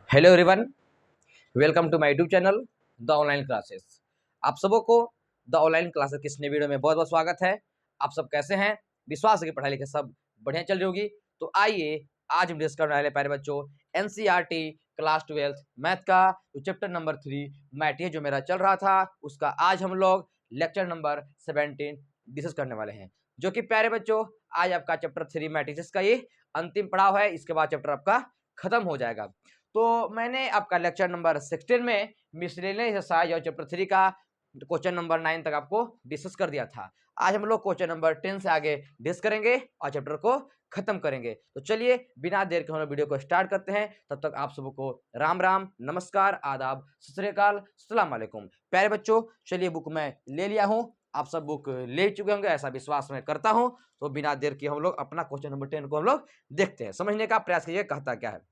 Hello everyone, welcome to my YouTube channel the online classes. आप सबों को the online classes की इस नई वीडियो में बहुत बहुत स्वागत है। आप सब कैसे हैं? विश्वास है कि पढ़ाई लिखाई सब बढ़िया चल रही होगी। तो आइए आज हम डिस्कस करने वाले प्यारे बच्चों एनसीईआरटी क्लास 12 मैथ का जो चैप्टर नंबर 3 मैथ जो मेरा चल रहा था उसका आज हम लोग लेक्चर नंबर 17 डिस्कस करने वाले हैं। जो कि प्यारे बच्चों आज आपका चैप्टर 3 मैथमेटिक्स का ये अंतिम पड़ाव है। इसके बाद चैप्टर आपका खत्म हो जाएगा। तो मैंने आपका लेक्चर नंबर 16 में मिसलेनियस एक्सरसाइज और चैप्टर 3 का क्वेश्चन नंबर 9 तक आपको डिस्कस कर दिया था। आज हम लोग क्वेश्चन नंबर 10 से आगे डिस्कस करेंगे और चैप्टर को खत्म करेंगे। तो चलिए बिना देर के हम लोग वीडियो को स्टार्ट करते हैं। तब तक आप सबको राम राम, नमस्कार, आदाब, सत श्री अकाल, अस्सलाम वालेकुम। प्यारे बच्चों चलिए बुक मैं ले लिया हूँ, आप सब बुक ले चुके होंगे ऐसा विश्वास मैं करता हूँ। तो बिना देर के हम लोग अपना क्वेश्चन नंबर 10 को हम लोग देखते हैं, समझने का प्रयास कीजिए कहता क्या है।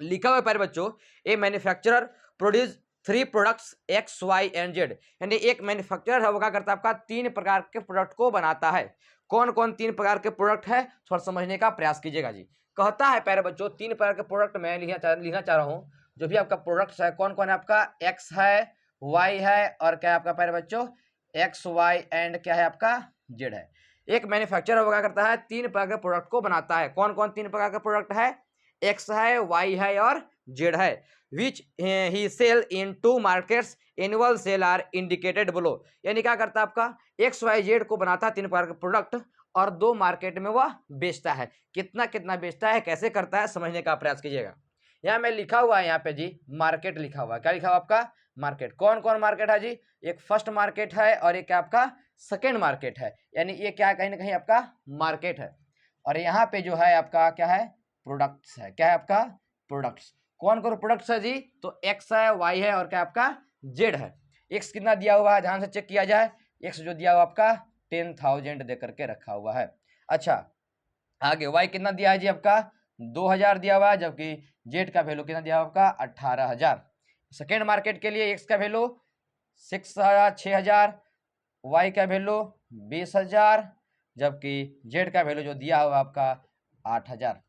लिखा हुआ है प्यारे बच्चों, a manufacturer produce 3 products X Y and Z. यानी एक मैन्युफैक्चरर है वो क्या करता है आपका 3 प्रकार के प्रोडक्ट को बनाता है। कौन कौन 3 प्रकार के प्रोडक्ट है थोड़ा समझने का प्रयास कीजिएगा जी। कहता है प्यारे बच्चों 3 प्रकार के प्रोडक्ट मैं लिखना चाह रहा हूँ। जो भी आपका प्रोडक्ट्स है कौन कौन है आपका एक्स है, वाई है और क्या है आपका प्यारे बच्चों एक्स वाई एंड क्या है आपका जेड है। एक मैन्युफैक्चरर वो क्या करता है 3 प्रकार के प्रोडक्ट को बनाता है। कौन कौन 3 प्रकार के प्रोडक्ट है? एक्स है, वाई है और जेड है। Which he sell in 2 markets, annual sale are indicated below. यानी क्या करता है आपका एक्स वाई जेड को बनाता है 3 प्रकार के प्रोडक्ट और 2 मार्केट में वह बेचता है। कितना कितना बेचता है, कैसे करता है, समझने का प्रयास कीजिएगा। यहाँ में लिखा हुआ है यहाँ पे जी मार्केट लिखा हुआ है। क्या लिखा हुआ आपका? मार्केट। कौन कौन मार्केट है जी? एक फर्स्ट मार्केट है और एक क्या आपका सेकेंड मार्केट है। यानी ये क्या कहीं ना कहीं आपका मार्केट है। और यहाँ पे जो है आपका क्या है प्रोडक्ट्स है। क्या है आपका प्रोडक्ट्स। कौन कौन प्रोडक्ट्स है जी? तो एक्स है, वाई है और क्या आपका जेड है। एक्स कितना दिया हुआ है ध्यान से चेक किया जाए। एक्स जो दिया हुआ आपका 10,000 दे करके रखा हुआ है। अच्छा आगे वाई कितना दिया है जी आपका 2,000 दिया हुआ है, जबकि जेड का वैल्यू कितना दिया हुआ आपका 18,000। सेकेंड मार्केट के लिए एक्स का वैल्यू 6,000, वाई का वैल्यू 20,000, जबकि जेड का वैल्यू जो दिया हुआ आपका 8,000।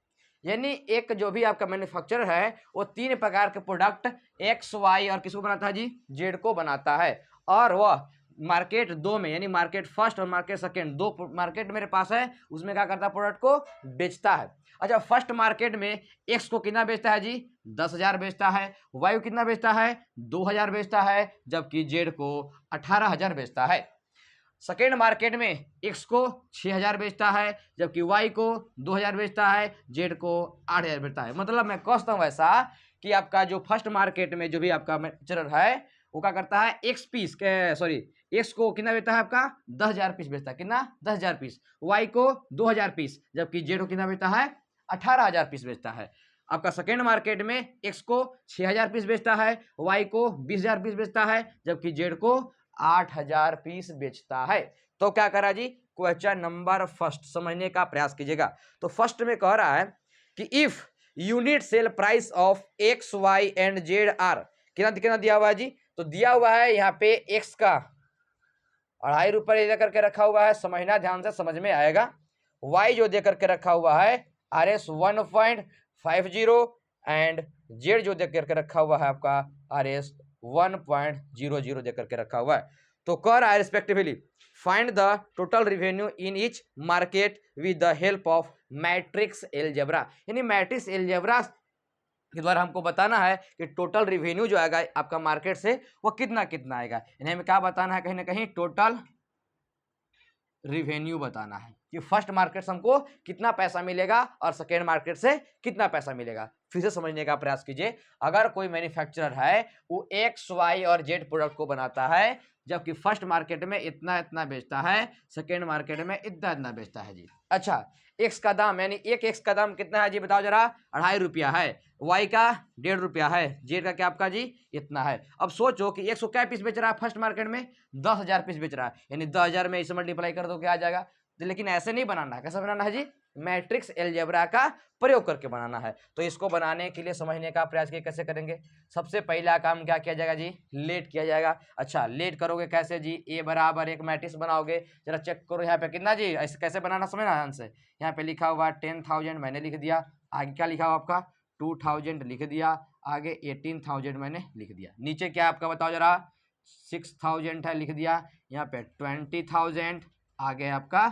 यानी एक जो भी आपका मैन्युफैक्चरर है वो 3 प्रकार के प्रोडक्ट एक्स वाई और किसको बनाता है जी? जेड को बनाता है। और वह मार्केट 2 में यानी मार्केट फर्स्ट और मार्केट सेकेंड 2 मार्केट मेरे पास है, उसमें क्या करता है प्रोडक्ट को बेचता है। अच्छा फर्स्ट मार्केट में एक्स को कितना बेचता है जी? 10,000 बेचता है। वाई को कितना बेचता है? 2,000 बेचता है, जबकि जेड को 18,000 बेचता है। सेकेंड मार्केट में एक्स को 6,000 बेचता है, जबकि वाई को 2,000 बेचता है, जेड को 8,000 बेचता है। मतलब मैं कहता हूँ ऐसा कि आपका जो फर्स्ट मार्केट में जो भी आपका मैन्युफैक्चरर है वो क्या करता है एक्स पीस सॉरी एक्स को कितना बेचता है आपका 10,000 पीस बेचता है। कितना? 10,000 पीस। वाई को 2,000 पीस, जबकि जेड को कितना बेचता है 18,000 पीस बेचता है। आपका सेकेंड मार्केट में एक्स को 6,000 पीस बेचता है, वाई को 20,000 पीस बेचता है, जबकि जेड को 8,000 पीस बेचता है। तो क्या करा जी क्वेश्चन नंबर फर्स्ट समझने का प्रयास कीजिएगा। तो फर्स्ट में कह रहा है कि if unit sale price of x Y and z are कितना कितना दिया हुआ है जी? तो दिया हुआ है यहाँ पे एक्स का 2.5 रुपये दे करके रखा हुआ है, समझना ध्यान से समझ में आएगा। वाई जो दे करके रखा हुआ है RS 1.50 एंड जेड जो दे करके रखा हुआ है आपका RS 1.00 दे करके रखा हुआ है। तो कह रहा है respectively find the total revenue in each market with the help of matrix algebra. यानी मैट्रिक्स एलजेब्रा के द्वारा हमको बताना है कि टोटल रेवेन्यू जो आएगा आपका मार्केट से वो कितना कितना आएगा। यानी हमें क्या बताना है, कहीं ना कहीं टोटल रिवेन्यू बताना है कि फर्स्ट मार्केट से हमको कितना पैसा मिलेगा और सेकेंड मार्केट से कितना पैसा मिलेगा। फिर से समझने का प्रयास कीजिए। अगर कोई मैन्युफैक्चरर है वो एक्स वाई और जेड प्रोडक्ट को बनाता है, जबकि फर्स्ट मार्केट में इतना इतना बेचता है, सेकेंड मार्केट में इतना इतना बेचता है जी। अच्छा एक्स का दाम यानी एक एक्स का दाम कितना है जी बताओ जरा? 2.5 रुपया है। वाई का 1.5 रुपया है, जेड का क्या आपका जी इतना है। अब सोचो कि एक्स को क्या पीस बेच रहा है फर्स्ट मार्केट में? 10,000 पीस बेच रहा है, यानी 10,000 में इसे मल्टीप्लाई कर दो क्या आ जाएगा। लेकिन ऐसे नहीं बनाना है, कैसा बनाना है जी? मैट्रिक्स एलजेब्रा का प्रयोग करके बनाना है। तो इसको बनाने के लिए समझने का प्रयास किए कैसे करेंगे। सबसे पहला काम क्या किया जाएगा जी? लेट किया जाएगा। अच्छा लेट करोगे कैसे जी? ए बराबर एक मैट्रिक्स बनाओगे, जरा चेक करो यहाँ पे कितना जी, ऐसे कैसे बनाना समझना ध्यान से। यहाँ पे लिखा हुआ 10,000 मैंने लिख दिया, आगे क्या लिखा हुआ आपका 2,000 लिख दिया, आगे 18,000 मैंने लिख दिया। नीचे क्या आपका बताओ जरा, 6,000 है, लिख दिया। यहाँ पे 20,000, आगे आपका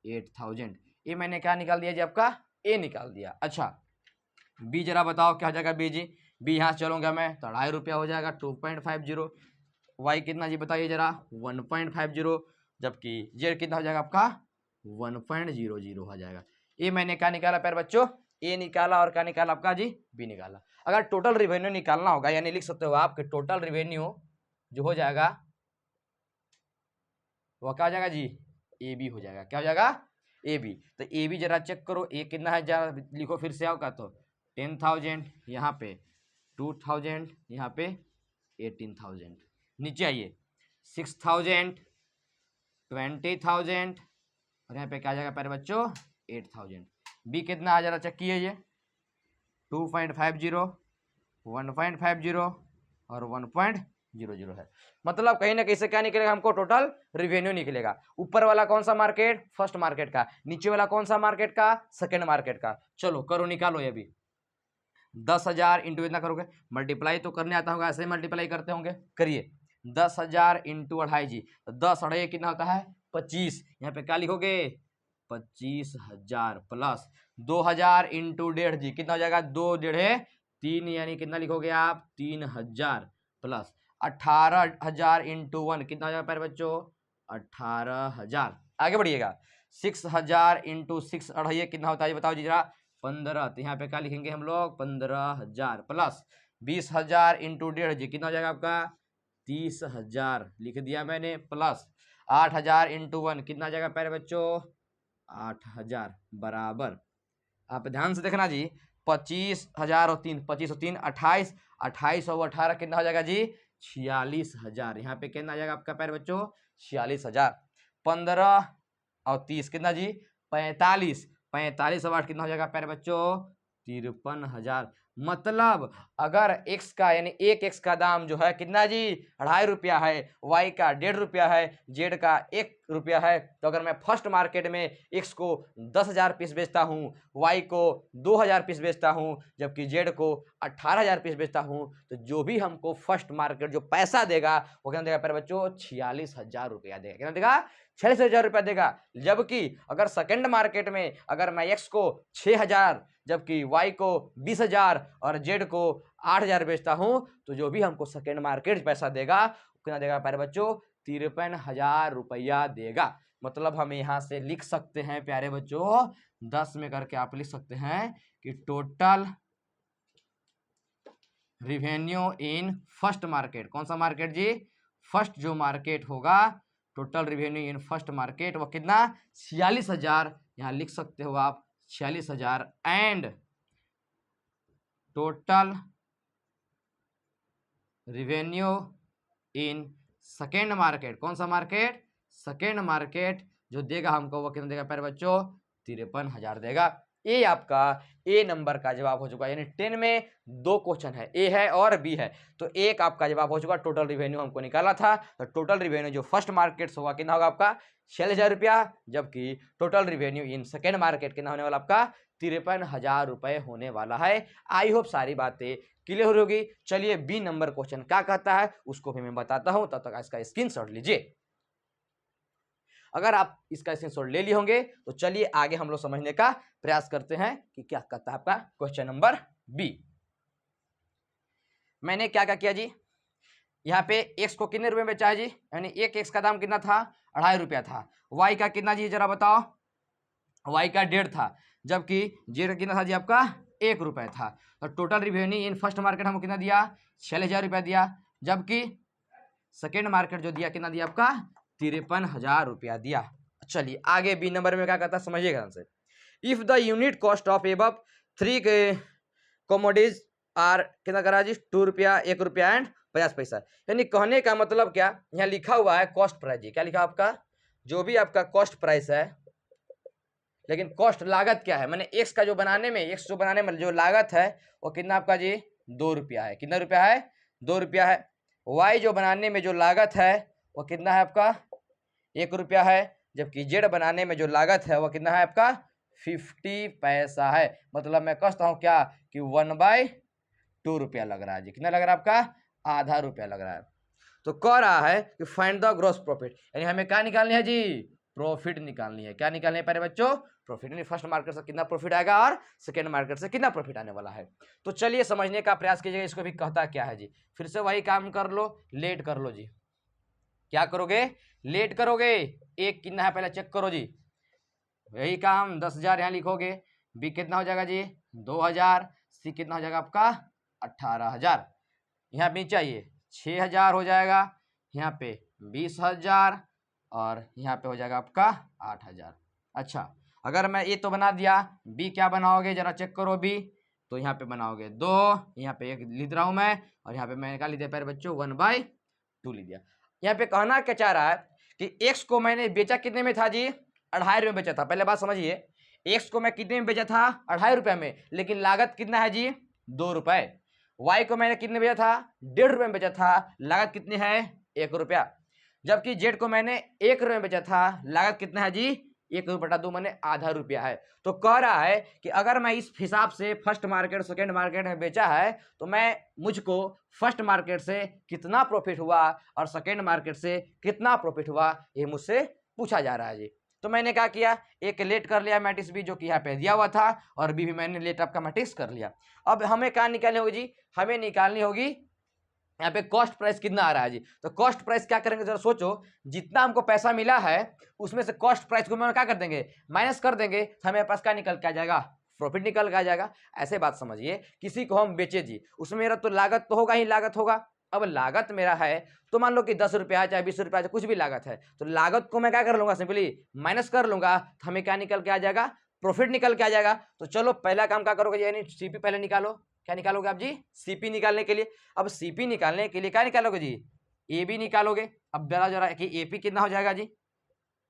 8,000। ये मैंने क्या निकाल दिया जी, आपका ए निकाल दिया। अच्छा बी जरा बताओ क्या हो जाएगा बी जी। बी यहाँ चलूंगा मैं तो 2.5 रुपया हो जाएगा, 2.50। वाई कितना जी बताइए जरा, 1.50। जबकि जेड कितना हो जाएगा आपका 1.00 हो जाएगा। ये मैंने क्या निकाला प्यारे बच्चों, ए निकाला, और क्या निकाला आपका जी, बी निकाला। अगर टोटल रिवेन्यू निकालना होगा, यानी लिख सकते हो आप कि टोटल रिवेन्यू जो हो जाएगा वह क्या हो जाएगा जी, ए बी हो जाएगा। क्या हो जाएगा, ए बी। तो ए बी जरा चेक करो, ए कितना है जरा लिखो फिर से, आओ तो 10,000, यहाँ पे 2,000, यहाँ पे 18,000। नीचे आइए 6,000, 20,000, और यहाँ पे क्या जाएगा प्यारे बच्चों 8,000। बी कितना आ जरा चेक किए, ये 2.50, 1.50 और 1.00 है। मतलब कहीं ना कहीं से क्या निकलेगा हमको, टोटल रिवेन्यू निकलेगा। ऊपर वाला कौन सा मार्केट, फर्स्ट मार्केट का, नीचे वाला कौन सा मार्केट का, सेकंड मार्केट का। चलो करो निकालो ये भी। 10,000 इंटू इतना करोगे, मल्टीप्लाई तो करने आता होगा, ऐसे ही मल्टीप्लाई करते होंगे, करिए। 10,000 इंटू 2.5 जी, तो 10 अढ़ाई कितना होता है 25। यहाँ पे क्या लिखोगे 25,000 प्लस 2,000 इंटू 1.5 जी, कितना हो जाएगा 2 1.5 3, यानी कितना लिखोगे आप 3,000 प्लस 18,000 इंटू 1, कितना हो जाएगा प्यारे बच्चों 18,000। आगे बढ़िएगा 6,000 इंटू 6 अढ़ाई कितना होता है बताओ जी जरा 15। तो यहाँ पे क्या लिखेंगे हम लोग 15,000 प्लस 20,000 इंटू 1.5 जी, कितना हो जाएगा आपका 30,000 लिख दिया मैंने, प्लस 8,000 इंटू 1, कितना जाएगा प्यारे बच्चों 8,000 बराबर। आप ध्यान से देखना जी, 25,000 और 3, 25 और 3 28, 28 और 18 कितना हो जाएगा जी 46,000। यहाँ पे कितना आ जाएगा आपका प्यारे बच्चों 46,000। 15 और 30 कितना जी 45, 45 और 8 कितना हो जाएगा प्यारे बच्चों 53,000। मतलब अगर x का यानी एक x का दाम जो है कितना जी 2.5 रुपया है, y का 1.5 रुपया है, z का 1 रुपया है, तो अगर मैं फर्स्ट मार्केट में x को 10,000 पीस बेचता हूँ, y को 2,000 पीस बेचता हूँ, जबकि z को 18,000 पीस बेचता हूँ, तो जो भी हमको फर्स्ट मार्केट जो पैसा देगा वो कितना देगा प्यारे बच्चों 46,000 रुपया देगा। कितना देगा 46,000 रुपया देगा। जबकि अगर सेकंड मार्केट में अगर मैं x को 6,000 जबकि y को 20,000 और z को 8,000 बेचता हूं, तो जो भी हमको सेकेंड मार्केट पैसा देगा कितना देगा प्यारे बच्चों 53,000 रुपया देगा। मतलब हम यहां से लिख सकते हैं प्यारे बच्चों 10 में करके आप लिख सकते हैं कि total revenue in first market, कौन सा मार्केट जी फर्स्ट जो मार्केट होगा, total revenue in first market वो कितना 46,000, यहां लिख सकते हो आप 46,000 and total revenue in second market, कौन सा मार्केट सेकेंड मार्केट जो देगा हमको वो कितना देगा प्यारे बच्चों 53,000 देगा। ये आपका ए नंबर का जवाब हो चुका है। यानी 10 में 2 क्वेश्चन है, ए है और बी है, तो एक आपका जवाब हो चुका। टोटल रिवेन्यू हमको निकाला था, तो टोटल रिवेन्यू जो फर्स्ट मार्केट होगा कितना होगा आपका 46,000 रुपया, जबकि टोटल रिवेन्यू इन सेकेंड मार्केट कितना होने वाला आपका 53,000 रुपए होने वाला है। आई होप सारी बातें क्लियर होगी। चलिए बी नंबर क्वेश्चन क्या कहता है उसको भी मैं बताता हूं, तब तक इसका स्क्रीनशॉट लीजिए। अगर आप इसका स्क्रीनशॉट ले लिए होंगे तो चलिए आगे हम लोग समझने का प्रयास करते हैं कि क्या कहता है आपका क्वेश्चन नंबर बी। मैंने क्या क्या किया जी, यहाँ पे x को कितने रुपए में बेचा है जी, यानी एक x का दाम कितना था 2.5 रुपया था। y का कितना जी जरा बताओ, y का 1.5 था, जबकि z का कितना था जी आपका 1 रुपया था। तो total revenue in first market हमको कितना दिया 46,000 रुपया दिया, जबकि सेकेंड मार्केट जो दिया कितना दिया आपका 53,000 रुपया दिया। चलिए आगे बी नंबर में क्या कहता है समझिएगा ध्यान से। If the unit cost of above 3 commodities are कितना करा जी 2 रुपया 1 रुपया एंड 50 पैसा। यानी कहने का मतलब क्या, यहाँ लिखा हुआ है कॉस्ट प्राइस जी, क्या लिखा आपका जो भी आपका कॉस्ट प्राइस है, लेकिन कॉस्ट लागत क्या है, मैंने एक्स का जो बनाने में जो लागत है वो कितना आपका जी 2 रुपया है। कितना रुपया है 2 रुपया है। वाई जो बनाने में जो लागत है वो कितना है आपका 1 रुपया है, जबकि जेड बनाने में जो लागत है वो कितना है आपका 50 पैसा है। मतलब मैं कहता हूँ क्या कि 1/2 रुपया लग रहा है जी। कितना लग रहा है आपका? आधा रुपया लग रहा है। तो कह रहा है कि फाइंड द ग्रॉस प्रॉफिट, यानी हमें क्या निकालनी है जी? प्रॉफिट निकालनी है। क्या निकालनी है प्यारे बच्चों? प्रॉफिट। यानी फर्स्ट मार्केट से कितना प्रॉफिट आएगा और सेकेंड मार्केट से कितना प्रॉफिट आने वाला है। तो चलिए समझने का प्रयास कीजिएगा इसको भी कहता क्या है जी। फिर से वही काम कर लो, लेट कर लो जी। क्या करोगे? लेट करोगे। एक कितना है पहले चेक करो जी। यही काम 10,000 यहाँ लिखोगे। बी कितना हो जाएगा जी? 2,000। सी कितना हो जाएगा आपका? 18,000। यहाँ बी चाहिए 6,000 हो जाएगा, यहाँ पे 20,000 और यहाँ पे हो जाएगा आपका 8,000। अच्छा, अगर मैं ये तो बना दिया, बी क्या बनाओगे जरा चेक करो। बी तो यहाँ पे बनाओगे 2, यहाँ पे 1 लिख रहा हूँ मैं, और यहाँ पे मैंने क्या लिख दिया प्यारे बच्चों? 1/2 लिख दिया। यहाँ पे कहना क्या चाह रहा है कि एक्स को मैंने बेचा कितने में था जी? 2.5 रुपये में बेचा था। पहले बात समझिए, एक्स को मैं कितने में बेचा था? 2.5 रुपये में, लेकिन लागत कितना है जी? 2 रुपये। वाई को मैंने कितने बेचा था? 1.5 रुपये में बेचा था, लागत कितनी है? 1 रुपया। जबकि जेड को मैंने 1 रुपये में बेचा था, लागत कितना है जी? 1 रुपये बटा 2 मैंने आधा रुपया है। तो कह रहा है कि अगर मैं इस हिसाब से फर्स्ट मार्केट सेकेंड मार्केट में बेचा है तो मैं मुझको फर्स्ट मार्केट से कितना प्रॉफिट हुआ और सेकेंड मार्केट से कितना प्रॉफिट हुआ, ये मुझसे पूछा जा रहा है जी। तो मैंने क्या किया? एक लेट कर लिया मैट्रिक्स बी जो कि यहाँ पे दिया हुआ था, और बी भी मैंने लेट आपका मैट्रिक्स कर लिया। अब हमें क्या निकालनी होगी जी? हमें निकालनी होगी यहाँ पे कॉस्ट प्राइस कितना आ रहा है जी। तो कॉस्ट प्राइस क्या करेंगे जरा सोचो, जितना हमको पैसा मिला है उसमें से कॉस्ट प्राइस को हम क्या कर देंगे? माइनस कर देंगे, तो हमें पास क्या निकल के आ जाएगा? प्रॉफिट निकल के आ जाएगा। ऐसे बात समझिए, किसी को हम बेचे जी, उसमें मेरा तो लागत तो होगा ही, लागत होगा। अब लागत मेरा है तो मान लो कि 10 रुपया चाहे 20 रुपया, कुछ भी लागत है, तो लागत को मैं क्या कर लूंगा? सिंपली माइनस कर लूंगा, तो हमें क्या निकल के आ जाएगा? प्रॉफिट निकल के आ जाएगा। तो चलो पहला काम क्या करोगे? यानी सीपी पहले निकालो। क्या निकालोगे आप जी? सीपी निकालने के लिए। अब सीपी निकालने के लिए क्या निकालोगे जी? ए बी निकालोगे। अब जरा जरा कि एपी कितना हो जाएगा जी?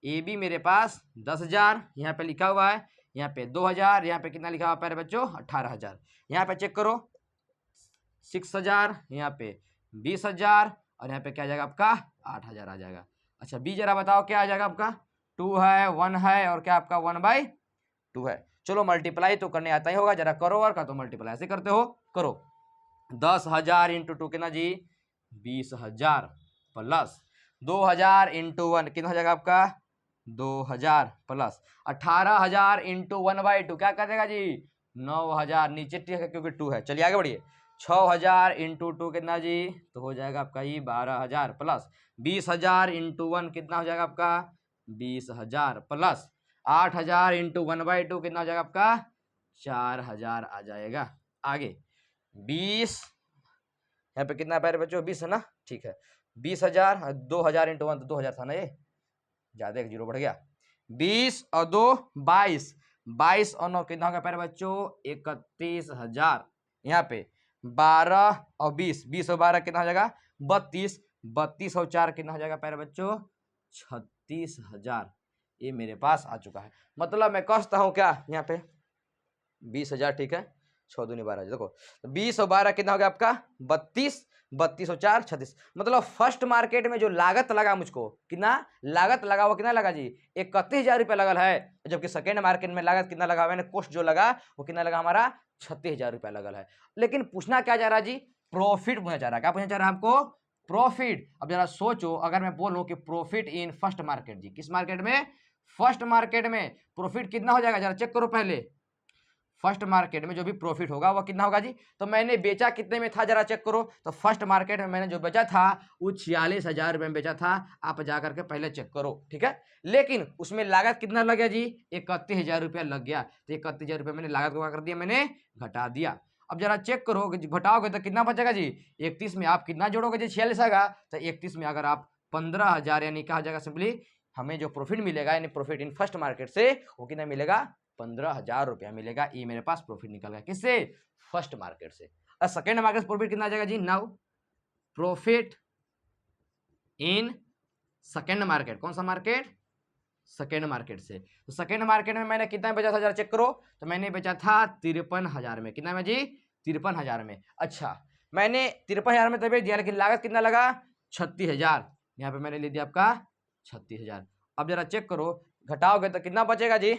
ए बी मेरे पास 10,000 यहाँ पे लिखा हुआ है, यहाँ पे 2,000, यहाँ पे कितना लिखा हुआ है बच्चों? 18,000। यहाँ पे चेक करो 6,000, यहाँ पे 20,000, और यहाँ पे क्या आ जाएगा आपका? 8,000 आ जाएगा। अच्छा, बी जरा बताओ क्या आ जाएगा आपका? 2 है, 1 है, और क्या आपका 1/2 है। चलो मल्टीप्लाई तो करने आता ही होगा, जरा करो और का तो मल्टीप्लाई ऐसे करते हो, करो। 10,000 इंटू 2 कितना जी? 20,000 प्लस 2,000 इंटू 1 कितना हो जाएगा आपका? 2,000 प्लस 18,000 इंटू 1/2 क्या कर देगा जी? 9,000। नीचे ठीक है क्योंकि 2 है। चलिए आगे बढ़िए। 6,000 इंटू 2 कितना जी? तो हो जाएगा आपका ये 12,000 प्लस 20,000 इंटू 1 कितना हो जाएगा आपका? 20,000 प्लस 8,000 इंटू 1/2 कितना हो जाएगा आपका? 4,000 आ जाएगा। आगे 20, यहाँ पे कितना पैर बच्चों? 20 है ना? ठीक है। 20,000, 2,000 इंटू 1 तो 2,000 था ना, ये ज्यादा एक जीरो बढ़ गया। 20 और 2 22, 22 और 9 कितना होगा पैर बच्चों? 31,000। यहाँ पे 12 और 20, 20 और 12 कितना हो जाएगा? 32, 32 और 4 कितना हो जाएगा पैर बच्चों? 36,000। ये मेरे पास आ चुका है। मतलब मैं कहता हूँ क्या यहाँ पे 20,000, ठीक है, 6 दूनी 12। देखो 20 और 12 कितना हो गया आपका? 32, 32 और 4 36। मतलब फर्स्ट मार्केट में जो लागत लगा मुझको, कितना लागत लगा? वो कितना लगा जी? 31,000 रुपया लगल है। जबकि सेकेंड मार्केट में लागत कितना लगा? मैंने कॉस्ट जो लगा वो कितना लगा हमारा? 36,000 रुपया लगल है। लेकिन पूछना क्या जा रहा है जी? प्रॉफिट पूछना चाह रहा है। क्या पूछना चाह रहा है हमको? प्रॉफिट। अब जरा सोचो, अगर मैं बोलूं कि प्रॉफिट इन फर्स्ट मार्केट जी, किस मार्केट में? फर्स्ट मार्केट में प्रॉफिट कितना हो जाएगा? जरा चेक करो पहले। फर्स्ट मार्केट में जो भी प्रॉफिट होगा वो कितना होगा जी? तो मैंने बेचा कितने में था जरा चेक करो। तो फर्स्ट मार्केट में मैंने जो बेचा था वो 46,000 रुपये में बेचा था। आप जाकर के पहले चेक करो, ठीक है। लेकिन उसमें लागत कितना लग गया जी? 31,000 रुपया लग गया। तो 31,000 रुपये मैंने लागत को क्या कर दिया? मैंने घटा दिया। अब जरा चेक करो, घटाओगे तो कितना बचेगा जी? 31 में आप कितना जोड़ोगे जी? 46 आएगा। तो 31 में अगर आप 15,000, यानी कहा जाएगा सिंपली हमें जो प्रॉफिट मिलेगा, यानी प्रॉफिट इन फर्स्ट मार्केट से, वो कितना मिलेगा? 15,000 रुपया मिलेगा। ये मेरे पास प्रॉफिट निकल गया। किससे? फर्स्ट मार्केट से। और सेकेंड मार्केट प्रॉफिट कितना आ जाएगा जी? Now profit in second market. कौन सा मार्केट? सेकेंड मार्केट से। तो सेकेंड मार्केट में मैंने कितना बेचा था जरा चेक करो। तो मैंने बेचा था 53,000 में। कितना में जी? 53,000 में। अच्छा, मैंने 53,000 में तो बेच दिया, लेकिन लागत कितना लगा? 36,000। यहाँ पे मैंने ले दिया आपका 36,000। अब जरा चेक करो, घटाओगे तो कितना बचेगा जी?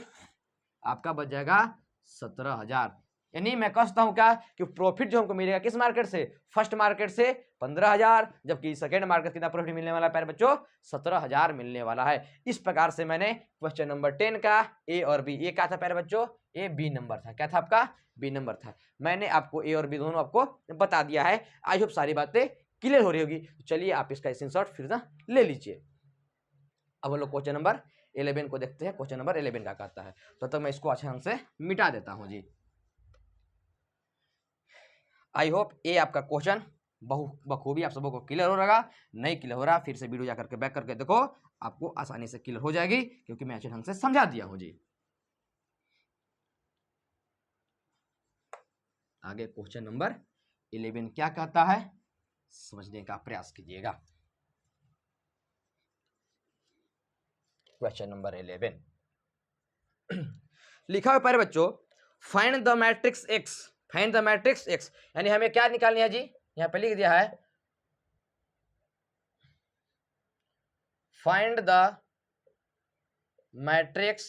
आपका बच जाएगा 17,000। यानी मैं कहता हूं क्या कि प्रॉफिट जो हमको मिलेगा किस मार्केट से, फर्स्ट मार्केट से 15,000, जबकि सेकेंड मार्केट कितना प्रॉफिट मिलने वाला है प्यारे बच्चों, 17,000 मिलने वाला है। इस प्रकार से मैंने क्वेश्चन नंबर 10 का ए और बी, ये क्या था प्यारे बच्चों, ए बी नंबर था, क्या था आपका, बी नंबर था। मैंने आपको ए और बी दोनों आपको बता दिया है। आई होप सारी बातें क्लियर हो रही होगी। तो चलिए आप इसका स्क्रीनशॉट फिर से ले लीजिए। अब हम लोग क्वेश्चन नंबर 11 को देखते हैं, क्वेश्चन नंबर 11 का कहता है। तो तब मैं इसको अच्छे ढंग से मिटा देता हूं जी। आई होप ये आपका क्वेश्चन बखूबी आप सबों को क्लियर हो रहेगा। नहीं क्लियर हो रहा फिर से वीडियो जाकर के बैक करके देखो, आपको आसानी से क्लियर हो जाएगी, क्योंकि मैं अच्छे ढंग से समझा दिया हूं जी। आगे क्वेश्चन नंबर 11 क्या कहता है, समझने का प्रयास कीजिएगा। क्वेश्चन नंबर 11 लिखा हुआ प्यारे बच्चों, find the matrix x, find the matrix x, यानी हमें क्या निकालनी है जी, यहां पे लिख दिया है फाइंड द मैट्रिक्स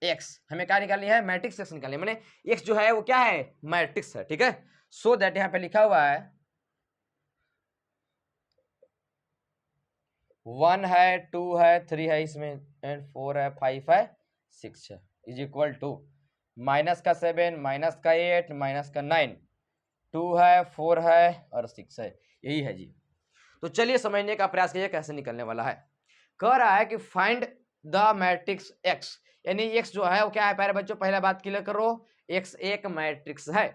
एक्स। हमें क्या निकालनी है, मैट्रिक्स एक्स निकालनी है, मैंने एक्स जो है वो क्या है, मैट्रिक्स है, ठीक है। सो दैट यहां पे लिखा हुआ है 1 है, 2 है, 3 है इसमें, एंड 4 है, 5 है, 6 है, इज इक्वल टू माइनस का 7, माइनस का 8, माइनस का 9, 2 है, 4 है और 6 है, यही है जी। तो चलिए समझने का प्रयास कीजिए कैसे निकलने वाला है। कह रहा है कि फाइंड द मैट्रिक्स एक्स, यानी एक्स जो है वो क्या है प्यारे बच्चों, पहला बात क्लियर करो, एक्स एक मैट्रिक्स है।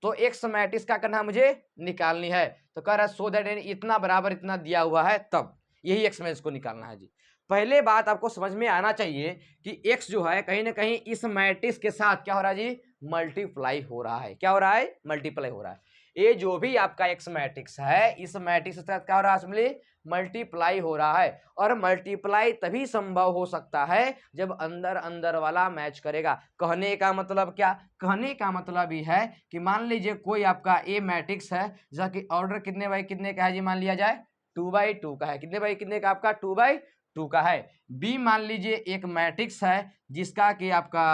तो एक्स मैट्रिक्स का करना मुझे निकालनी है। तो कह रहा है सो दैट इतना बराबर इतना दिया हुआ है, तब यही एक्स मैट्रिक्स को निकालना है जी। पहले बात आपको समझ में आना चाहिए कि एक्स जो है कहीं ना कहीं इस मैट्रिक्स के साथ क्या हो रहा है जी, मल्टीप्लाई हो रहा है। क्या हो रहा है, मल्टीप्लाई हो रहा है। ये जो भी आपका एक्स मैट्रिक्स है, इस मैट्रिक्स के साथ क्या हो रहा है, मल्टीप्लाई हो रहा है। और मल्टीप्लाई तभी संभव हो सकता है जब अंदर अंदर वाला मैच करेगा। कहने का मतलब क्या, कहने का मतलब ये है कि मान लीजिए कोई आपका ए मैट्रिक्स है जैसा कि ऑर्डर कितने बाई कितने का है जी, मान लिया जाए 2/2 का है, कितने बाई कितने का आपका 2/2 का है। बी मान लीजिए एक मैट्रिक्स है जिसका कि आपका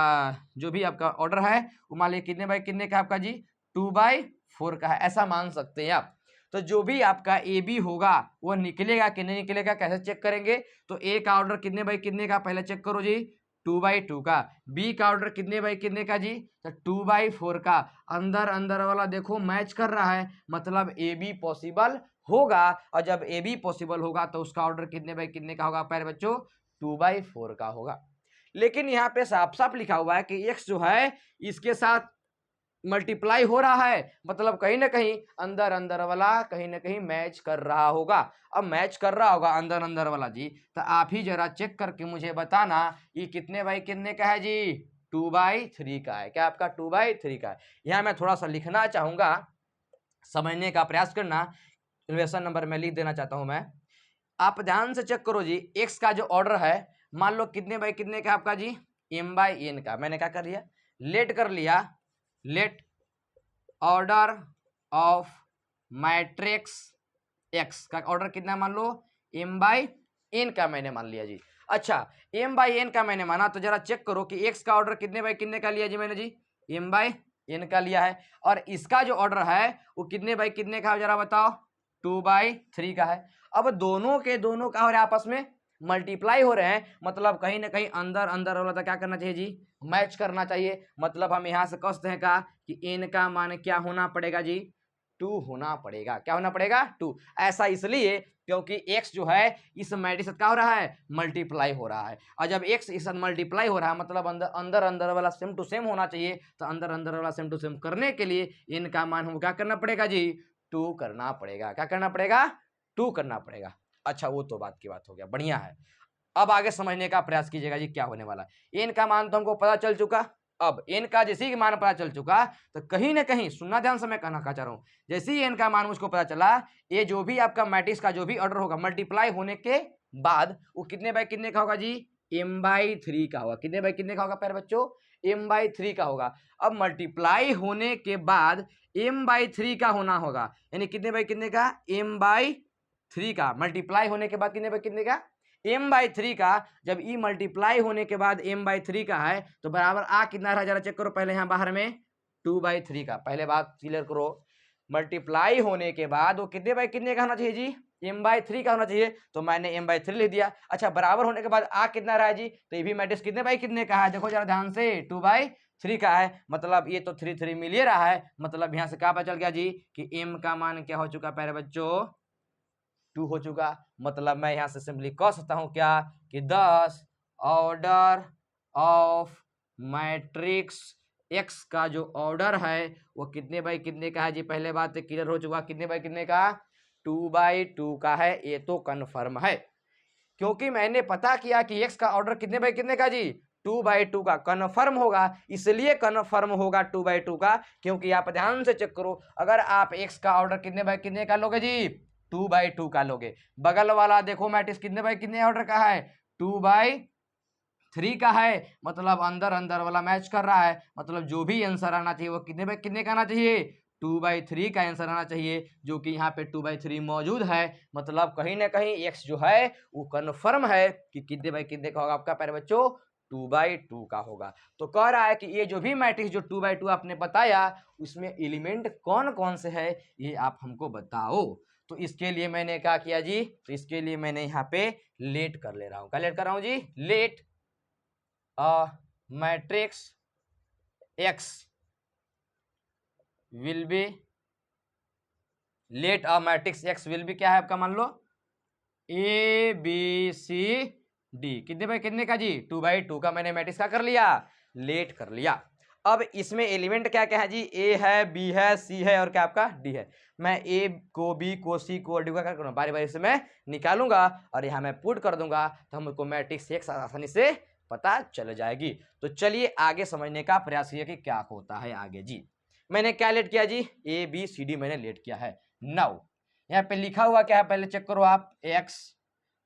जो भी आपका ऑर्डर है वो मान लीजिए कितने बाई कितने का आपका जी 2/4 का है, ऐसा मान सकते हैं आप। तो जो भी आपका ए बी होगा वो निकलेगा कि नहीं निकलेगा, कैसे चेक करेंगे। तो ए का ऑर्डर कितने बाई कितने का, पहले चेक करो जी 2/2 का। बी का ऑर्डर कितने बाई कितने का जी, तो 2/4 का। अंदर अंदर वाला देखो मैच कर रहा है, मतलब ए बी पॉसिबल होगा। और जब ए बी पॉसिबल होगा तो उसका ऑर्डर कितने बाई कितने का होगा प्यारे बच्चों, 2/4 का होगा। लेकिन यहाँ पे साफ साफ लिखा हुआ है कि एक्स जो है इसके साथ मल्टीप्लाई हो रहा है, मतलब कहीं ना कहीं अंदर अंदर वाला कहीं ना कहीं मैच कर रहा होगा। अब मैच कर रहा होगा अंदर अंदर वाला जी, तो आप ही जरा चेक करके मुझे बताना ये कितने बाई कितने का है जी, 2/3 का है। क्या आपका 2/3 का है। यहाँ मैं थोड़ा सा लिखना चाहूंगा, समझने का प्रयास करना। इक्वेशन नंबर में लिख देना चाहता हूं मैं, आप ध्यान से चेक करो जी। एक्स का जो ऑर्डर है मान लो कितने बाई कितने का आपका जी, m/n का। मैंने क्या कर लिया, लेट कर लिया, let order of matrix X का ऑर्डर कितना मान लो, m/n का मैंने मान लिया जी। अच्छा m/n का मैंने माना, तो जरा चेक करो कि x का ऑर्डर कितने बाई कितने का लिया जी मैंने जी, m/n का लिया है। और इसका जो ऑर्डर है वो कितने बाई कितने का है जरा बताओ, 2/3 का है। अब दोनों के दोनों का हो रहा है आपस में मल्टीप्लाई हो रहे हैं, मतलब कहीं ना कहीं अंदर अंदर वाला क्या करना चाहिए जी, मैच करना चाहिए। मतलब हम यहाँ से कहते हैं का कि n का मान क्या होना पड़ेगा जी, 2 होना पड़ेगा। क्या होना पड़ेगा, 2। ऐसा इसलिए क्योंकि x जो है इस मैट्रिक्स से क्या हो रहा है, मल्टीप्लाई हो रहा है। और जब x इस मल्टीप्लाई हो रहा है मतलब अंदर अंदर अंदर वाला सेम टू सेम होना चाहिए। तो अंदर अंदर वाला सेम टू सेम करने के लिए n का मान हम क्या करना पड़ेगा जी, 2 करना पड़ेगा। क्या करना पड़ेगा, 2 करना पड़ेगा। अच्छा वो तो बात की बात हो गया, बढ़िया है। अब आगे समझने का प्रयास कीजिएगा जी क्या होने वाला है। n का मान तो हमको पता चल चुका। अब n का जैसे ही मान पता चल चुका तो कहीं ना कहीं सुनना ध्यान से, मैं कहना चाह रहा हूं, जैसे ही n का मान मुझको पता चला, ये जो भी आपका मैट्रिक्स का जो भी ऑर्डर होगा मल्टीप्लाई होने के बाद वो कितने बाई कितने का होगा जी, m/3 का होगा। कितने बाई कितने का होगा प्यारे बच्चों, m/3 का होगा। अब मल्टीप्लाई होने के बाद m/3 का होना होगा, यानी कितने बाई कितने का, m/3 का। मल्टीप्लाई होने के बाद कितने बाई कितने का, m/3 का। जब ई मल्टीप्लाई होने के बाद m/3 का है तो बराबर आ कितना रहा जरा चेक करो पहले यहाँ बाहर में, 2/3 का, पहले बात क्लियर करो, मल्टीप्लाई होने के बाद वो कितने बाई कितने का होना चाहिए जी, m/3 का होना चाहिए, तो मैंने m/3 लिख दिया। अच्छा, बराबर होने के बाद आ कितना रहा है जी, तो ये भी मैट्रिक्स कितने बाई कितने का है, देखो जरा ध्यान से, 2/3 का है, मतलब ये तो 3 मिल ही रहा है, मतलब यहाँ से क्या पता चल गया जी कि m का मान क्या हो चुका प्यारे बच्चों, 2 हो चुका। मतलब मैं यहाँ से सिंपली कह सकता हूँ क्या कि 10 ऑर्डर ऑफ मैट्रिक्स एक्स का जो ऑर्डर है वो कितने बाई कितने का है जी, पहले बात क्लियर हो चुका, कितने बाई कितने का, 2/2 का है, ये तो कन्फर्म है, क्योंकि मैंने पता किया कि एक्स का ऑर्डर कितने बाई कितने का जी, 2/2 का, कन्फर्म होगा, इसलिए कन्फर्म होगा 2/2 का, क्योंकि आप ध्यान से चेक करो, अगर आप एक्स का ऑर्डर कितने बाई कितने का लोगे जी, 2/2 का लोगे, बगल वाला देखो मैट्रिक्स कितने बाई कितने ऑर्डर का है, 2/3 का है, मतलब अंदर अंदर वाला मैच कर रहा है, मतलब जो भी आंसर आना चाहिए वो कितने बाई कितने का आना चाहिए, 2/3 का आंसर आना चाहिए, जो कि यहाँ पे 2/3 मौजूद है, मतलब कहीं ना कहीं x जो है वो कन्फर्म है कि कितने बाई कितने का होगा आपका प्यारे बच्चों, 2/2 का होगा। तो कह रहा है कि ये जो भी मैट्रिक्स जो 2/2 आपने बताया उसमें एलिमेंट कौन कौन से है ये आप हमको बताओ। तो इसके लिए मैंने क्या किया जी, तो इसके लिए मैंने यहाँ पे लेट कर ले रहा हूँ, क्या लेट कर रहा हूँ जी, let matrix x will be, let a matrix X will be क्या है आपका, मान लो ABCD, कितने बाई कितने का जी, 2/2 का मैंने मैट्रिक्स का कर लिया, लेट कर लिया। अब इसमें एलिमेंट क्या क्या है जी, A है, B है, C है और क्या आपका D है। मैं A को, B को, C को और D को क्या करूँगा, बारी बारी से मैं निकालूंगा और यहाँ मैं पुट कर दूंगा, तो हमको मैट्रिक्स एक्स आसानी से पता चल जाएगी। तो चलिए आगे समझने का प्रयास किया कि क्या होता है आगे जी। मैंने क्या लेट किया जी, ABCD मैंने लेट किया है। नाउ यहाँ पे लिखा हुआ क्या है पहले चेक करो आप, x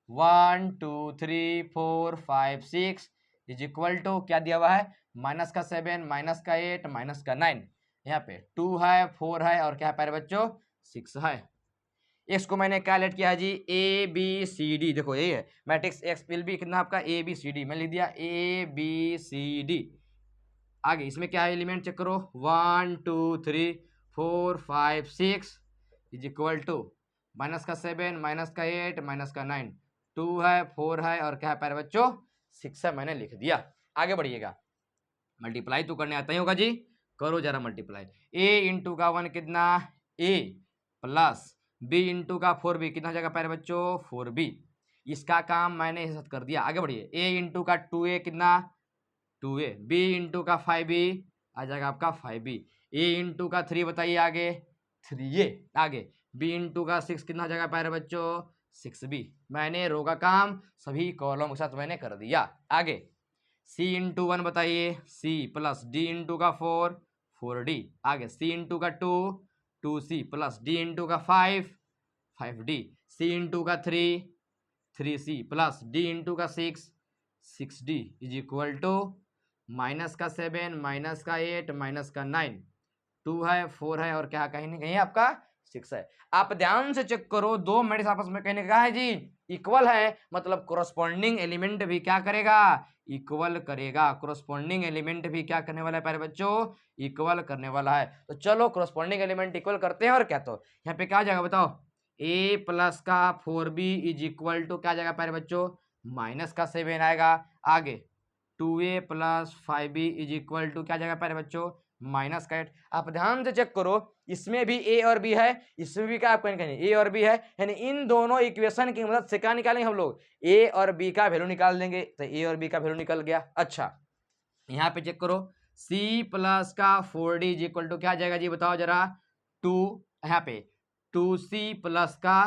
1 2 3 4 5 6 इज इक्वल टू क्या दिया हुआ है, माइनस का 7 माइनस का 8 माइनस का 9, यहाँ पे 2 है 4 है और क्या है प्यारे बच्चों 6 है। इसको मैंने क्या लेट किया जी, ABCD, देखो यही है मैट्रिक्स एक्स विल बी कितना आपका ABCD, मैं लिख दिया ABCD। आगे इसमें क्या है एलिमेंट चेक करो, 1 2 3 4 5 6 इज इक्वल टू माइनस का 7 माइनस का 8 माइनस का 9, 2 है 4 है और क्या है प्यारे बच्चों 6 है, मैंने लिख दिया। आगे बढ़िएगा, मल्टीप्लाई तो करने आता ही होगा जी, करो जरा मल्टीप्लाई, a इंटू का 1 कितना a प्लस b इंटू का 4b कितना हो जाएगा प्यारे बच्चों 4b, इसका काम मैंने इस कर दिया। आगे बढ़िए, a इंटू का 2a कितना 2a, b इंटू का 5b आ जाएगा आपका 5b, a इंटू का 3 बताइए आगे 3a, आगे b इंटू का 6 कितना हो जाएगा प्यारे बच्चों 6b, मैंने रो का काम सभी कॉलम के साथ मैंने कर दिया। आगे c इंटू 1 बताइए c प्लस d इंटू का 4 4d, आगे c इंटू का 2 2c प्लस d इंटू का 5 5d, c इंटू का 3 3c प्लस d इंटू का 6 6d is equal to minus का 7 माइनस का 8 माइनस का 9, 2 है 4 है और क्या कहीं नहीं कहीं आपका 6 है। आप ध्यान से चेक करो, दो मैट्रिक्स आपस में कहने का है जी इक्वल है, मतलब कोरोस्पोंडिंग एलिमेंट भी क्या करेगा इक्वल करेगा, कोरोस्पोंडिंग एलिमेंट भी क्या करने वाला है प्यारे बच्चों इक्वल करने वाला है। तो चलो कोरोस्पोंडिंग एलिमेंट इक्वल करते हैं और क्या, तो यहाँ पे क्या जाएगा बताओ, a प्लस का 4b इज इक्वल टू क्या जाएगा प्यारे बच्चों माइनस का 7 आएगा, आगे 2a plus 5b is equal to क्या जाएगा प्यारे बच्चों माइनस का 8। आप ध्यान से चेक करो, इसमें भी a और b है, इसमें भी क्या आपको कहेंगे a और b है, यानी इन दोनों इक्वेशन की मदद से क्या निकालेंगे हम लोग a और b का वैल्यू निकाल देंगे, तो a और b का वैल्यू निकल गया। अच्छा यहाँ पे चेक करो, c प्लस का 4d इज इक्वल टू क्या आ जाएगा जी बताओ जरा 2, यहाँ पे 2c प्लस का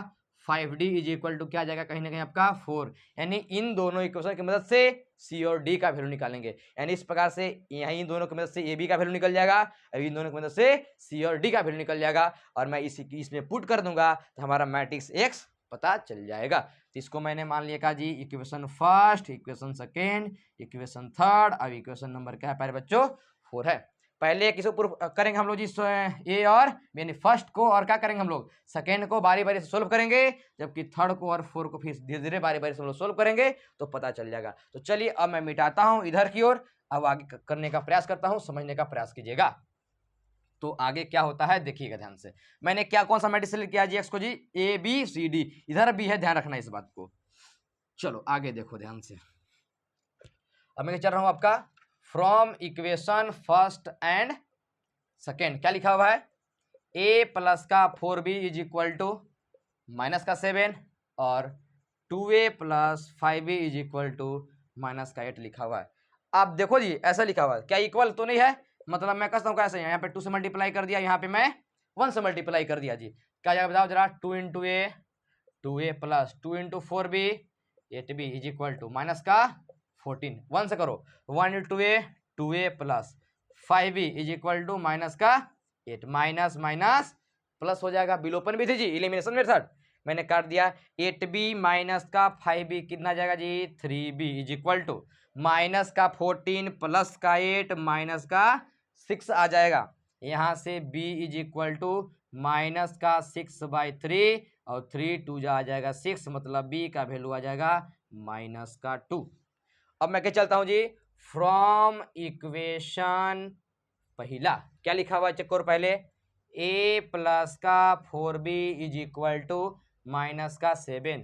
5d इज इक्वल टू क्या आ जाएगा कहीं ना कहीं आपका 4, यानी इन दोनों इक्वेशन की मदद से c और d का वैल्यू निकालेंगे, यानी इस प्रकार से यहाँ इन दोनों की मदद से ab का वैल्यू निकल जाएगा, अब इन दोनों की मदद से c और d का वैल्यू निकल जाएगा, और मैं इसमें पुट कर दूंगा तो हमारा मैट्रिक्स x पता चल जाएगा। तो इसको मैंने मान लिया का जी equation first, equation second, equation third, अब इक्वेशन नंबर क्या है प्यारे बच्चों 4 है। पहले किसको प्रूफ करेंगे हम लोग जी ए और यानी फर्स्ट को, और क्या करेंगे हम लोग सेकेंड को बारी बारी से सोल्व करेंगे, जबकि थर्ड को और 4 को फिर धीरे धीरे बारी बारी से हम लोग सोल्व करेंगे तो पता चल जाएगा। तो चलिए अब मैं मिटाता हूँ इधर की ओर, अब आगे करने का प्रयास करता हूँ, समझने का प्रयास कीजिएगा। तो आगे क्या होता है देखिएगा ध्यान से। मैंने क्या कौन सा मैट्रिक्स सेलेक्ट किया जी, एक्स को जी ए बी सी डी, इधर भी है, ध्यान रखना इस बात को। चलो आगे देखो ध्यान से। अब मैं चल रहा हूं आपका from equation first and second, क्या लिखा हुआ है, ए प्लस का 4b is equal to minus का 7 और 2a plus 5b is equal to minus का 8 लिखा हुआ है। आप देखो जी ऐसा लिखा हुआ है, क्या इक्वल तो नहीं है, मतलब मैं कहता हूँ कैसे, यहाँ पे 2 से मल्टीप्लाई कर दिया, यहाँ पे मैं 1 से मल्टीप्लाई कर दिया जी, क्या जाएगा बताओ जरा, 2 into a 2a plus 2 into 4b 8b is equal to minus का 14, 1 से करो, 1 into a 2a plus 5b is equal to minus का 8, माइनस माइनस प्लस हो जाएगा, विलोपन विधि जी, एलिमिनेशन मेथड, मैंने काट दिया, 8b माइनस का 5b कितना जाएगा जी 3b is equal to minus का 14 प्लस का 8 माइनस का 6 आ जाएगा, यहाँ से b is equal to minus का 6/3 और 3 2 जा आ जाएगा 6, मतलब b का वैल्यू आ जाएगा माइनस का 2। अब मैं क्या चलता हूँ जी, फ्रॉम इक्वेशन पहला क्या लिखा हुआ है चेक करो पहले, a प्लस का 4b is equal to minus का 7,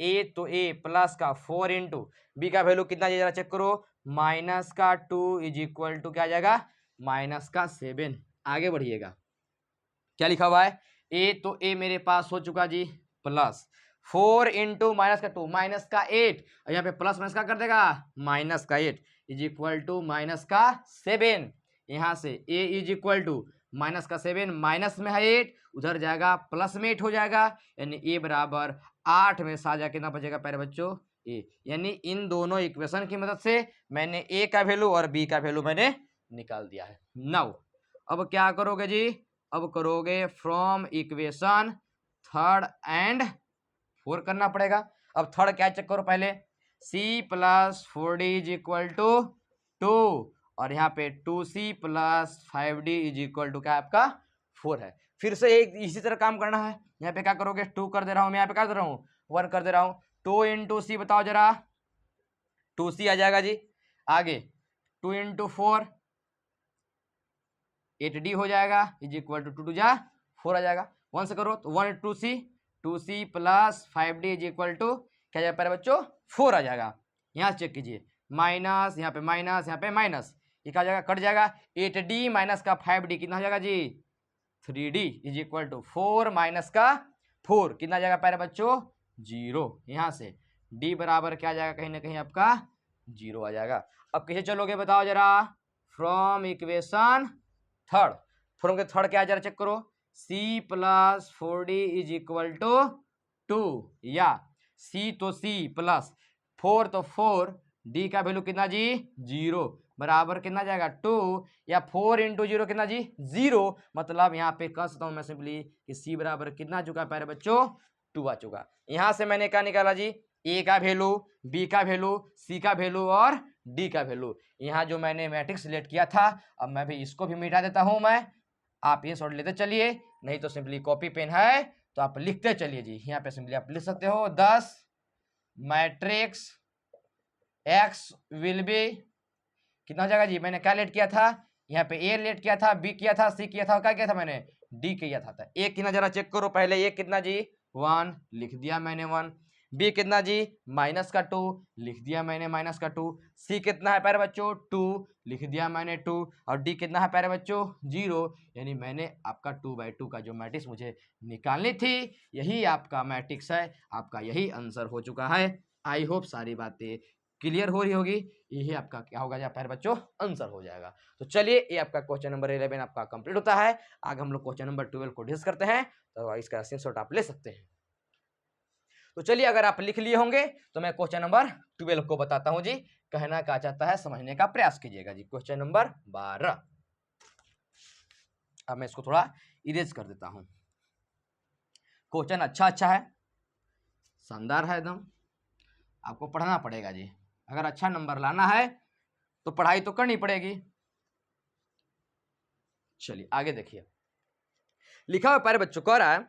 a तो a प्लस का 4 इंटू बी का वैल्यू कितना जरा चेक करो, माइनस का 2 इज इक्वल टू क्या जाएगा माइनस का 7। आगे बढ़िएगा, क्या लिखा हुआ है, a तो a मेरे पास हो चुका जी प्लस 4 इंटू माइनस का 2 माइनस का 8, और यहाँ पे प्लस माइनस का कर देगा माइनस का 8 इज इक्वल टू माइनस का 7, यहाँ से a is equal to minus का 7 माइनस में है 8, उधर जाएगा प्लस में 8 हो जाएगा, यानी a बराबर 8 में साजा कितना बचेगा प्यारे बच्चों a, यानी इन दोनों इक्वेशन की मदद से मैंने a का वैल्यू और b का वैल्यू मैंने निकाल दिया है। नाउ अब क्या करोगे जी, अब करोगे फ्रॉम इक्वेशन थर्ड एंड 4 करना पड़ेगा। अब थर्ड क्या चेक करो पहले, c plus 4d is equal to 2 और यहाँ पे 2c plus 5d is equal to क्या आपका 4 है। फिर से एक इसी तरह काम करना है, यहाँ पे क्या करोगे 2 कर दे रहा हूँ मैं, यहाँ पे क्या कर दे रहा हूँ 1 कर दे रहा हूँ, 2 इंटू सी बताओ जरा 2c आ जाएगा जी, आगे 2 इंटू 4 8d हो जाएगा इज इक्वल टू 2 जा 4 आ जाएगा, 1 से करो तो 1 into 2c plus 5d is equal to क्या जाएगा पहले बच्चों 4 आ जाएगा। यहाँ चेक कीजिए माइनस, यहाँ पे माइनस, यहाँ पे माइनस, ये क्या जाएगा कट जाएगा, 8d माइनस का 5d कितना हो जाएगा जी 3d is equal to 4 minus का 4 कितना जाएगा पहले बच्चों 0, यहाँ से d बराबर क्या जाएगा कहीं ना कहीं आपका 0 आ जाएगा। अब कैसे चलोगे बताओ जरा, फ्रॉम इक्वेशन थर्ड, फ्रॉम के थर्ड क्या जरा चेक करो, c plus 4d is equal to 2 या c तो c प्लस 4 तो 4, d का वैल्यू कितना जी 0 बराबर कितना जाएगा 2 या 4 इंटू 0 कितना जी 0, मतलब यहाँ पे कह सकता हूँ मैं सिंपली कि c बराबर कितना चुका है प्यारे बच्चों 2 आ चुका। यहाँ से मैंने क्या निकाला जी, a का वैल्यू, b का वैल्यू, c का वैल्यू और d का वैल्यू। यहाँ जो मैंने मैट्रिक्स सिलेक्ट किया था, अब मैं भी इसको भी मिटा देता हूँ मैं, आप ये शॉर्ट लेते चलिए, नहीं तो सिंपली कॉपी पेन है तो आप लिखते चलिए जी, यहाँ पे सिंपली आप लिख सकते हो 10 मैट्रिक्स x विल बी कितना हो जाएगा जी, मैंने क्या लेट किया था, यहाँ पे a लेट किया था, b किया था, c किया था, क्या किया था मैंने d किया था। a कितना जरा चेक करो पहले, a कितना जी 1 लिख दिया मैंने 1, b कितना जी माइनस का 2 लिख दिया मैंने माइनस का 2, c कितना है प्यारे बच्चों 2 लिख दिया मैंने 2, और d कितना है प्यारे बच्चों 0, यानी मैंने आपका 2/2 का जो मैट्रिक्स मुझे निकालनी थी यही आपका मैट्रिक्स है, आपका यही आंसर हो चुका है। आई होप सारी बातें क्लियर हो रही होगी, यही आपका क्या होगा या प्यारे बच्चों आंसर हो जाएगा। तो चलिए ये आपका क्वेश्चन नंबर 11 आपका कंप्लीट होता है। आगे हम लोग क्वेश्चन नंबर 12 को डिस्कस करते हैं, तो इसका स्क्रीनशॉट आप ले सकते हैं। तो चलिए अगर आप लिख लिए होंगे तो मैं क्वेश्चन नंबर 12 को बताता हूं जी, कहना क्या चाहता है समझने का प्रयास कीजिएगा जी। क्वेश्चन नंबर 12, अब मैं इसको थोड़ा इरेज कर देता हूं। क्वेश्चन अच्छा है, शानदार है एकदम, आपको पढ़ना पड़ेगा जी, अगर अच्छा नंबर लाना है तो पढ़ाई तो करनी पड़ेगी। चलिए आगे देखिए, लिखा हुआ प्यारे बच्चों कह रहा है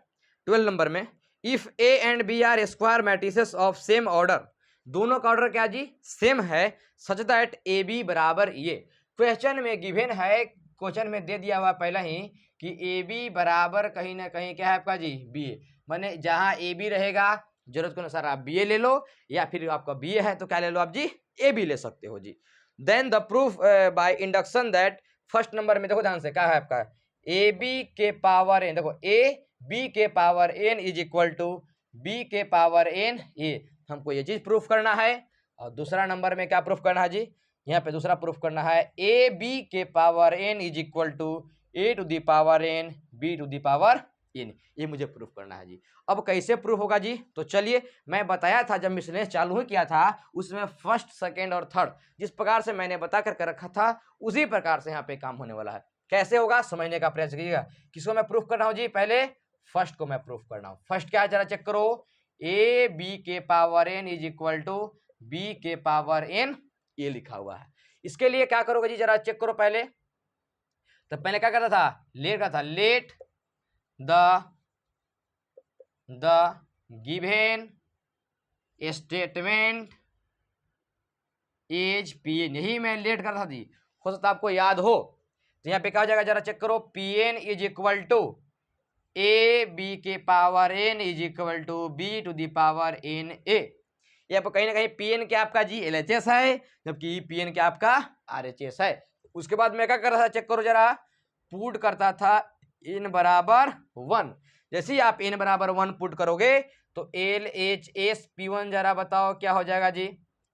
12 नंबर में, if A and B are square matrices of same order, दोनों का ऑर्डर क्या जी सेम है, सच दैट ए बी बराबर ये। क्वेश्चन में गिवन है क्वेश्चन में दे दिया हुआ पहला ही कि ए बी बराबर कहीं ना कहीं क्या है आपका जी बी ए, माने जहां ए बी रहेगा जरूरत के अनुसार आप बी ए ले लो, या फिर आपका बी ए है तो क्या ले लो आप जी ए बी ले सकते हो जी। Then the proof by induction that, first number में देखो ध्यान से क्या है आपका ए बी के पावर एन, देखो ए बी के power N is equal to B के पावर एन ए, हमको ये चीज प्रूफ करना है। और दूसरा नंबर में क्या प्रूफ करना है जी, यहाँ पे दूसरा प्रूफ करना है ए बी के power N is equal to A to the power N B to the power N, ये मुझे प्रूफ करना है जी। अब कैसे प्रूफ होगा जी, तो चलिए मैं बताया था जब मिसलेनियस चालू ही किया था उसमें फर्स्ट सेकेंड और थर्ड जिस प्रकार से मैंने बता करके रखा था उसी प्रकार से यहाँ पे काम होने वाला है। कैसे होगा समझने का प्रयास कीजिएगा। किसको मैं प्रूफ कर रहा हूँ जी, पहले फर्स्ट को मैं प्रूफ कर रहा हूँ। फर्स्ट क्या है जरा चेक करो, ए बी के power N is equal to B के पावर एन, ये लिखा हुआ है। इसके लिए क्या करोगे जी जरा चेक करो। पहले तो पहले क्या करता था, लेट का था, let the given statement is P n, यही मैं लेट करता था जी, हो सकता आपको याद हो। तो यहाँ पे क्या हो जाएगा जरा चेक करो, P N is equal to A B के power N is equal to B to the power N A. ये आपको कहीं ना कहीं पी एन क्या आपका जी एल एच एस है, जबकि पी एन क्या आपका आर एच एस है। उसके बाद मैं क्या कर रहा था चेक करो जरा, पुट करता था एन बराबर 1। जैसे ही आप एन बराबर 1 पुट करोगे तो L H S P one जरा बताओ क्या हो जाएगा जी,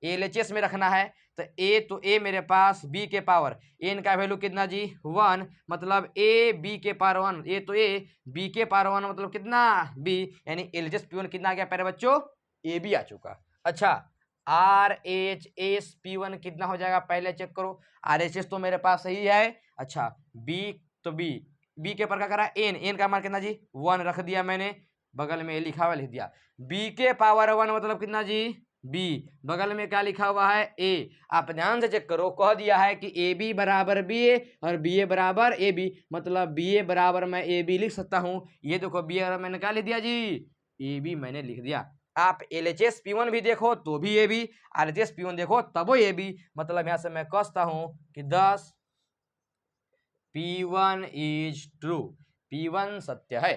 एल एच एस में रखना है तो ए मेरे पास बी के पावर एन का वैल्यू कितना जी 1, मतलब ए बी के पावर 1, ए तो ए बी के पावर 1 मतलब कितना बी, यानी L H S P one कितना आ गया प्यारे बच्चों, ए बी आ चुका। अच्छा are H S P one कितना हो जाएगा पहले चेक करो, आर एच एस तो मेरे पास सही है। अच्छा बी तो बी के पर क्या करा एन का मान कितना जी 1 रख दिया मैंने, बगल में लिखा हुआ लिख दिया, बी के पावर 1 मतलब कितना जी बी, बगल में क्या लिखा हुआ है ए। आप ध्यान से चेक करो, कह दिया है कि ए बी बराबर बी ए और बी ए बराबर ए बी, मतलब बी ए बराबर मैं ए बी लिख सकता हूँ। ये देखो बी ए मैंने क्या लिख दिया जी ए बी मैंने लिख दिया। आप L H S P one भी देखो तो भी A B, R H S P one देखो तब वो ए बी, मतलब यहाँ से मैं कहता हूँ कि 10 P1 इज ट्रू, P1 सत्य है।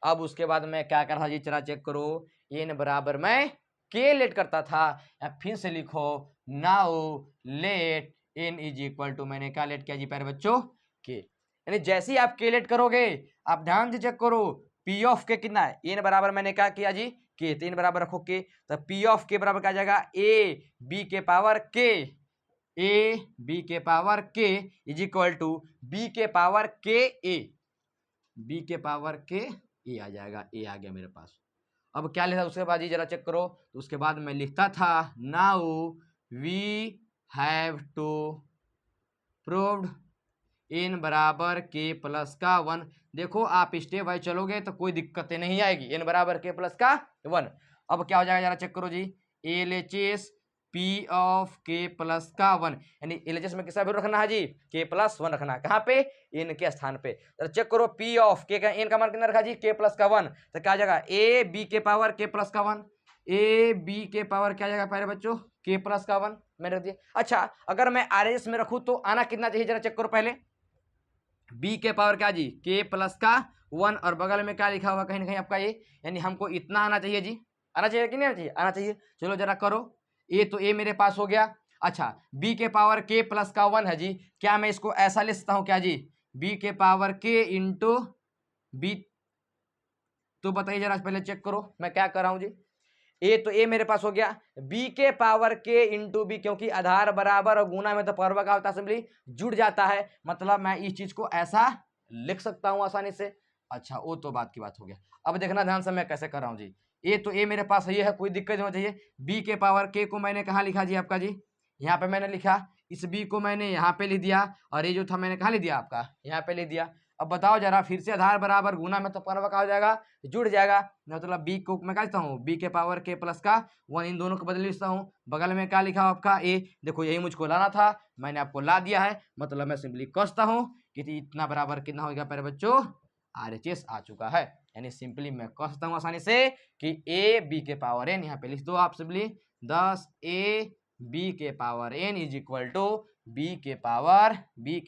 अब उसके बाद मैं क्या कर रहा जी चला चेक करो, एन बराबर मैं के लेट करता था, या फिर से लिखो now let n is equal to, मैंने क्या लेट किया जी प्यारे बच्चों के, यानी जैसे ही आप के लेट करोगे आप ध्यान से चेक करो पी ऑफ के कितना है, एन बराबर मैंने क्या किया जी के, तो एन बराबर रखो के, तो पी ऑफ के बराबर क्या जाएगा ए बी के पावर के, ए बी के पावर के इज इक्वल टू बी के पावर के ए, बी के पावर के ए आ जाएगा, ए आ गया मेरे पास। अब क्या लिखा उसके बाद जी जरा चेक करो, तो उसके बाद मैं लिखता था now we have to proved n बराबर के प्लस का 1। देखो आप स्टेप वाइज चलोगे तो कोई दिक्कतें नहीं आएगी, एन बराबर के प्लस का 1। अब क्या हो जाएगा जरा चेक करो जी, L H S P of K plus का 1, यानी एल एच एस में किसका वैल्यू रखना है जी के प्लस 1 रखना है, कहाँ पे एन के स्थान पे। तो चेक करो पी ऑफ के का एन का मान कितना रखा जी के प्लस का 1, तो क्या आ जाएगा ए बी के पावर के प्लस का 1, ए बी के पावर क्या जाएगा पहले बच्चों के प्लस का 1 मैंने रख दिया। अच्छा अगर मैं आर एस में रखूँ तो आना कितना चाहिए जरा चेक करो, पहले बी के पावर क्या जी के प्लस का 1 और बगल में क्या लिखा हुआ कहीं ना कहीं आपका ये, यानी हमको इतना आना चाहिए जी, आना चाहिए कि नहीं आना चाहिए, आना चाहिए। चलो जरा करो, ए तो ए मेरे पास हो गया। अच्छा बी के पावर के प्लस का 1 है जी, क्या मैं इसको ऐसा लिख सकता हूँ क्या जी बी के पावर के इंटू बी, तो बताइए जरा पहले चेक करो मैं क्या कर रहा हूँ जी, ए तो ए मेरे पास हो गया, बी के पावर के इंटू बी, क्योंकि आधार बराबर और गुना में तो पावर का होता है सिंपली जुड़ जाता है, मतलब मैं इस चीज को ऐसा लिख सकता हूं आसानी से। अच्छा वो तो बात की बात हो गया। अब देखना ध्यान से मैं कैसे कर रहा हूं जी, ए तो ए मेरे पास ये है, कोई दिक्कत नहीं होनी चाहिए। बी के पावर के को मैंने कहाँ लिखा जी आपका जी, यहाँ पे मैंने लिखा, इस बी को मैंने यहाँ पे लिख दिया, और ये जो था मैंने कहाँ लिख दिया आपका यहाँ पे लिख दिया। अब बताओ जरा फिर से आधार बराबर गुना में तो पावर का हो जाएगा जुड़ जाएगा, मतलब बी को मैं क्या लिखता हूँ बी के पावर के प्लस का 1, इन दोनों को बदल लिखता हूँ, बगल में क्या लिखा आपका ए, देखो यही मुझको लाना था मैंने आपको ला दिया है, मतलब मैं सिंपली कसता हूँ कि इतना बराबर कितना होगा प्यारे बच्चों आर एच एस आ चुका है, यानी सिंपली मैं कह सकता हूँ आसानी से कि ए बी के पावर एन, यहाँ पे लिख दो आप सिंपली 10 ए बी के power N is equal to B के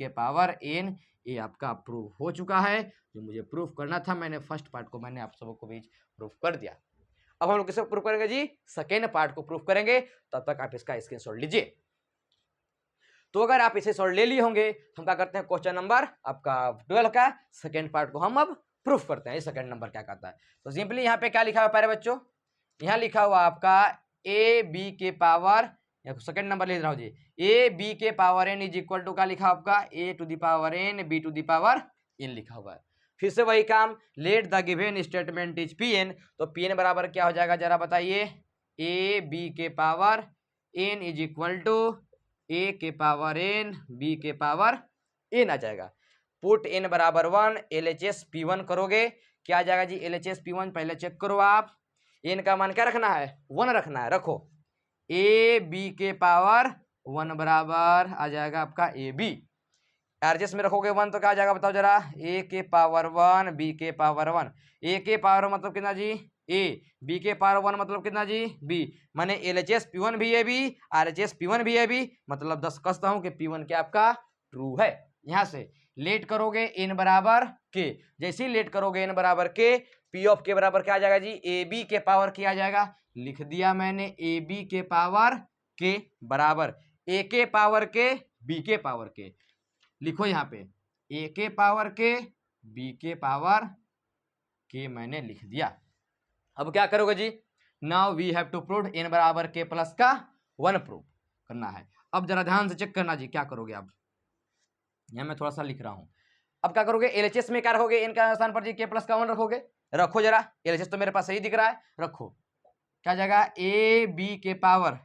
पावर n, ये आपका प्रूफ हो चुका है। जो मुझे प्रूफ करना था मैंने फर्स्ट पार्ट को मैंने आप सबको बीच प्रूफ कर दिया। अब हम लोग किसे प्रूफ करेंगे जी, सेकेंड पार्ट को प्रूफ करेंगे। तब तक आप इसका स्क्रीनशॉट लीजिए। तो अगर आप इसे सॉल्व ले लिए होंगे तो हम क्या करते हैं, क्वेश्चन नंबर आपका 12 का सेकेंड पार्ट को हम अब प्रूफ करते हैं। सेकेंड नंबर क्या कहता है, तो सिंपली यहाँ पे क्या लिखा हुआ प्यारे बच्चों, यहाँ लिखा हुआ आपका ए बी के पावर, सेकेंड नंबर लिख रहा हूँ जी, ए बी के power N is equal to क्या लिखा आपका A to the power N B to the power N लिखा हुआ है। फिर से वही काम, let the given statement is P N, तो पी एन बराबर क्या हो जाएगा जरा बताइए, ए बी के power N is equal to A के पावर एन बी के पावर एन आ जाएगा। पुट एन बराबर 1, LHS P1 करोगे, क्या आ जाएगा जी LHS P1, पहले चेक करो आप। एन का मान क्या रखना है, 1 रखना है, रखो। ए बी के पावर 1 बराबर आ जाएगा आपका ए बी, RHS में रखोगे 1 तो क्या आ जाएगा बताओ जरा, ए के पावर 1 बी के पावर 1, ए के पावर मतलब कितना जी ए, बी के पावर 1 मतलब कितना जी बी, माने LHS P1 भी है बी, RHS P1 भी है बी, मतलब 10 कसता हूं कि P1 क्या आपका ट्रू है। यहां से लेट करोगे n बराबर के, जैसे ही लेट करोगे n बराबर के, P ऑफ के बराबर क्या आ जाएगा जी ए बी के पावर क्या आ जाएगा, लिख दिया मैंने ए बी के पावर के बराबर ए के पावर के बी के पावर के, लिखो यहाँ पे ए के पावर के बी के पावर के मैंने लिख दिया। अब क्या करोगे जी, now we have to prove n बराबर के प्लस का 1 प्रूव करना है। अब जरा ध्यान से चेक करना जी, क्या करोगे आप, यहाँ मैं थोड़ा सा लिख रहा हूं। अब क्या करोगे, LHS में क्या रखोगे, n का स्थान पर जी के प्लस का 1 रखोगे, रखो जरा, LHS तो मेरे पास सही दिख रहा है, रखो, क्या जाएगा ए बी के पावर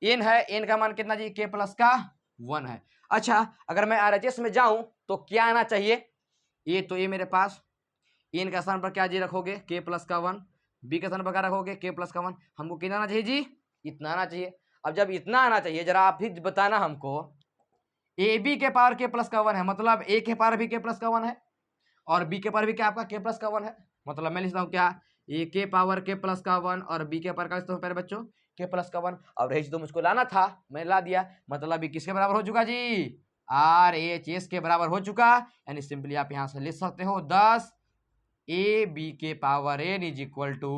n है, n का मान कितना जी के प्लस का 1 है। अच्छा अगर मैं RHS में जाऊं तो क्या आना चाहिए, ये तो ये मेरे पास, n का स्थान पर क्या जी रखोगे के प्लस का 1, बी के स्थान पर क्या रखोगे के प्लस का 1, हमको कितना आना चाहिए जी इतना आना चाहिए। अब जब इतना आना चाहिए जरा आप ही बताना हमको, ए बी के पावर के प्लस का 1 है, मतलब ए के पावर भी के प्लस का 1 है और बी के पावर भी क्या आपका के प्लस का 1 है, मतलब मैं लिखता हूँ क्या ए के पावर के प्लस का 1 और बी के पावर का लिखता हूँ प्यारे बच्चों के प्लस का 1। और रही तो मुझको लाना था, मैंने ला दिया, मतलब ये किसके बराबर हो चुका जी RHS के बराबर हो चुका, यानी सिंपली आप यहाँ से लिख सकते हो 10 ए बी के power N is equal to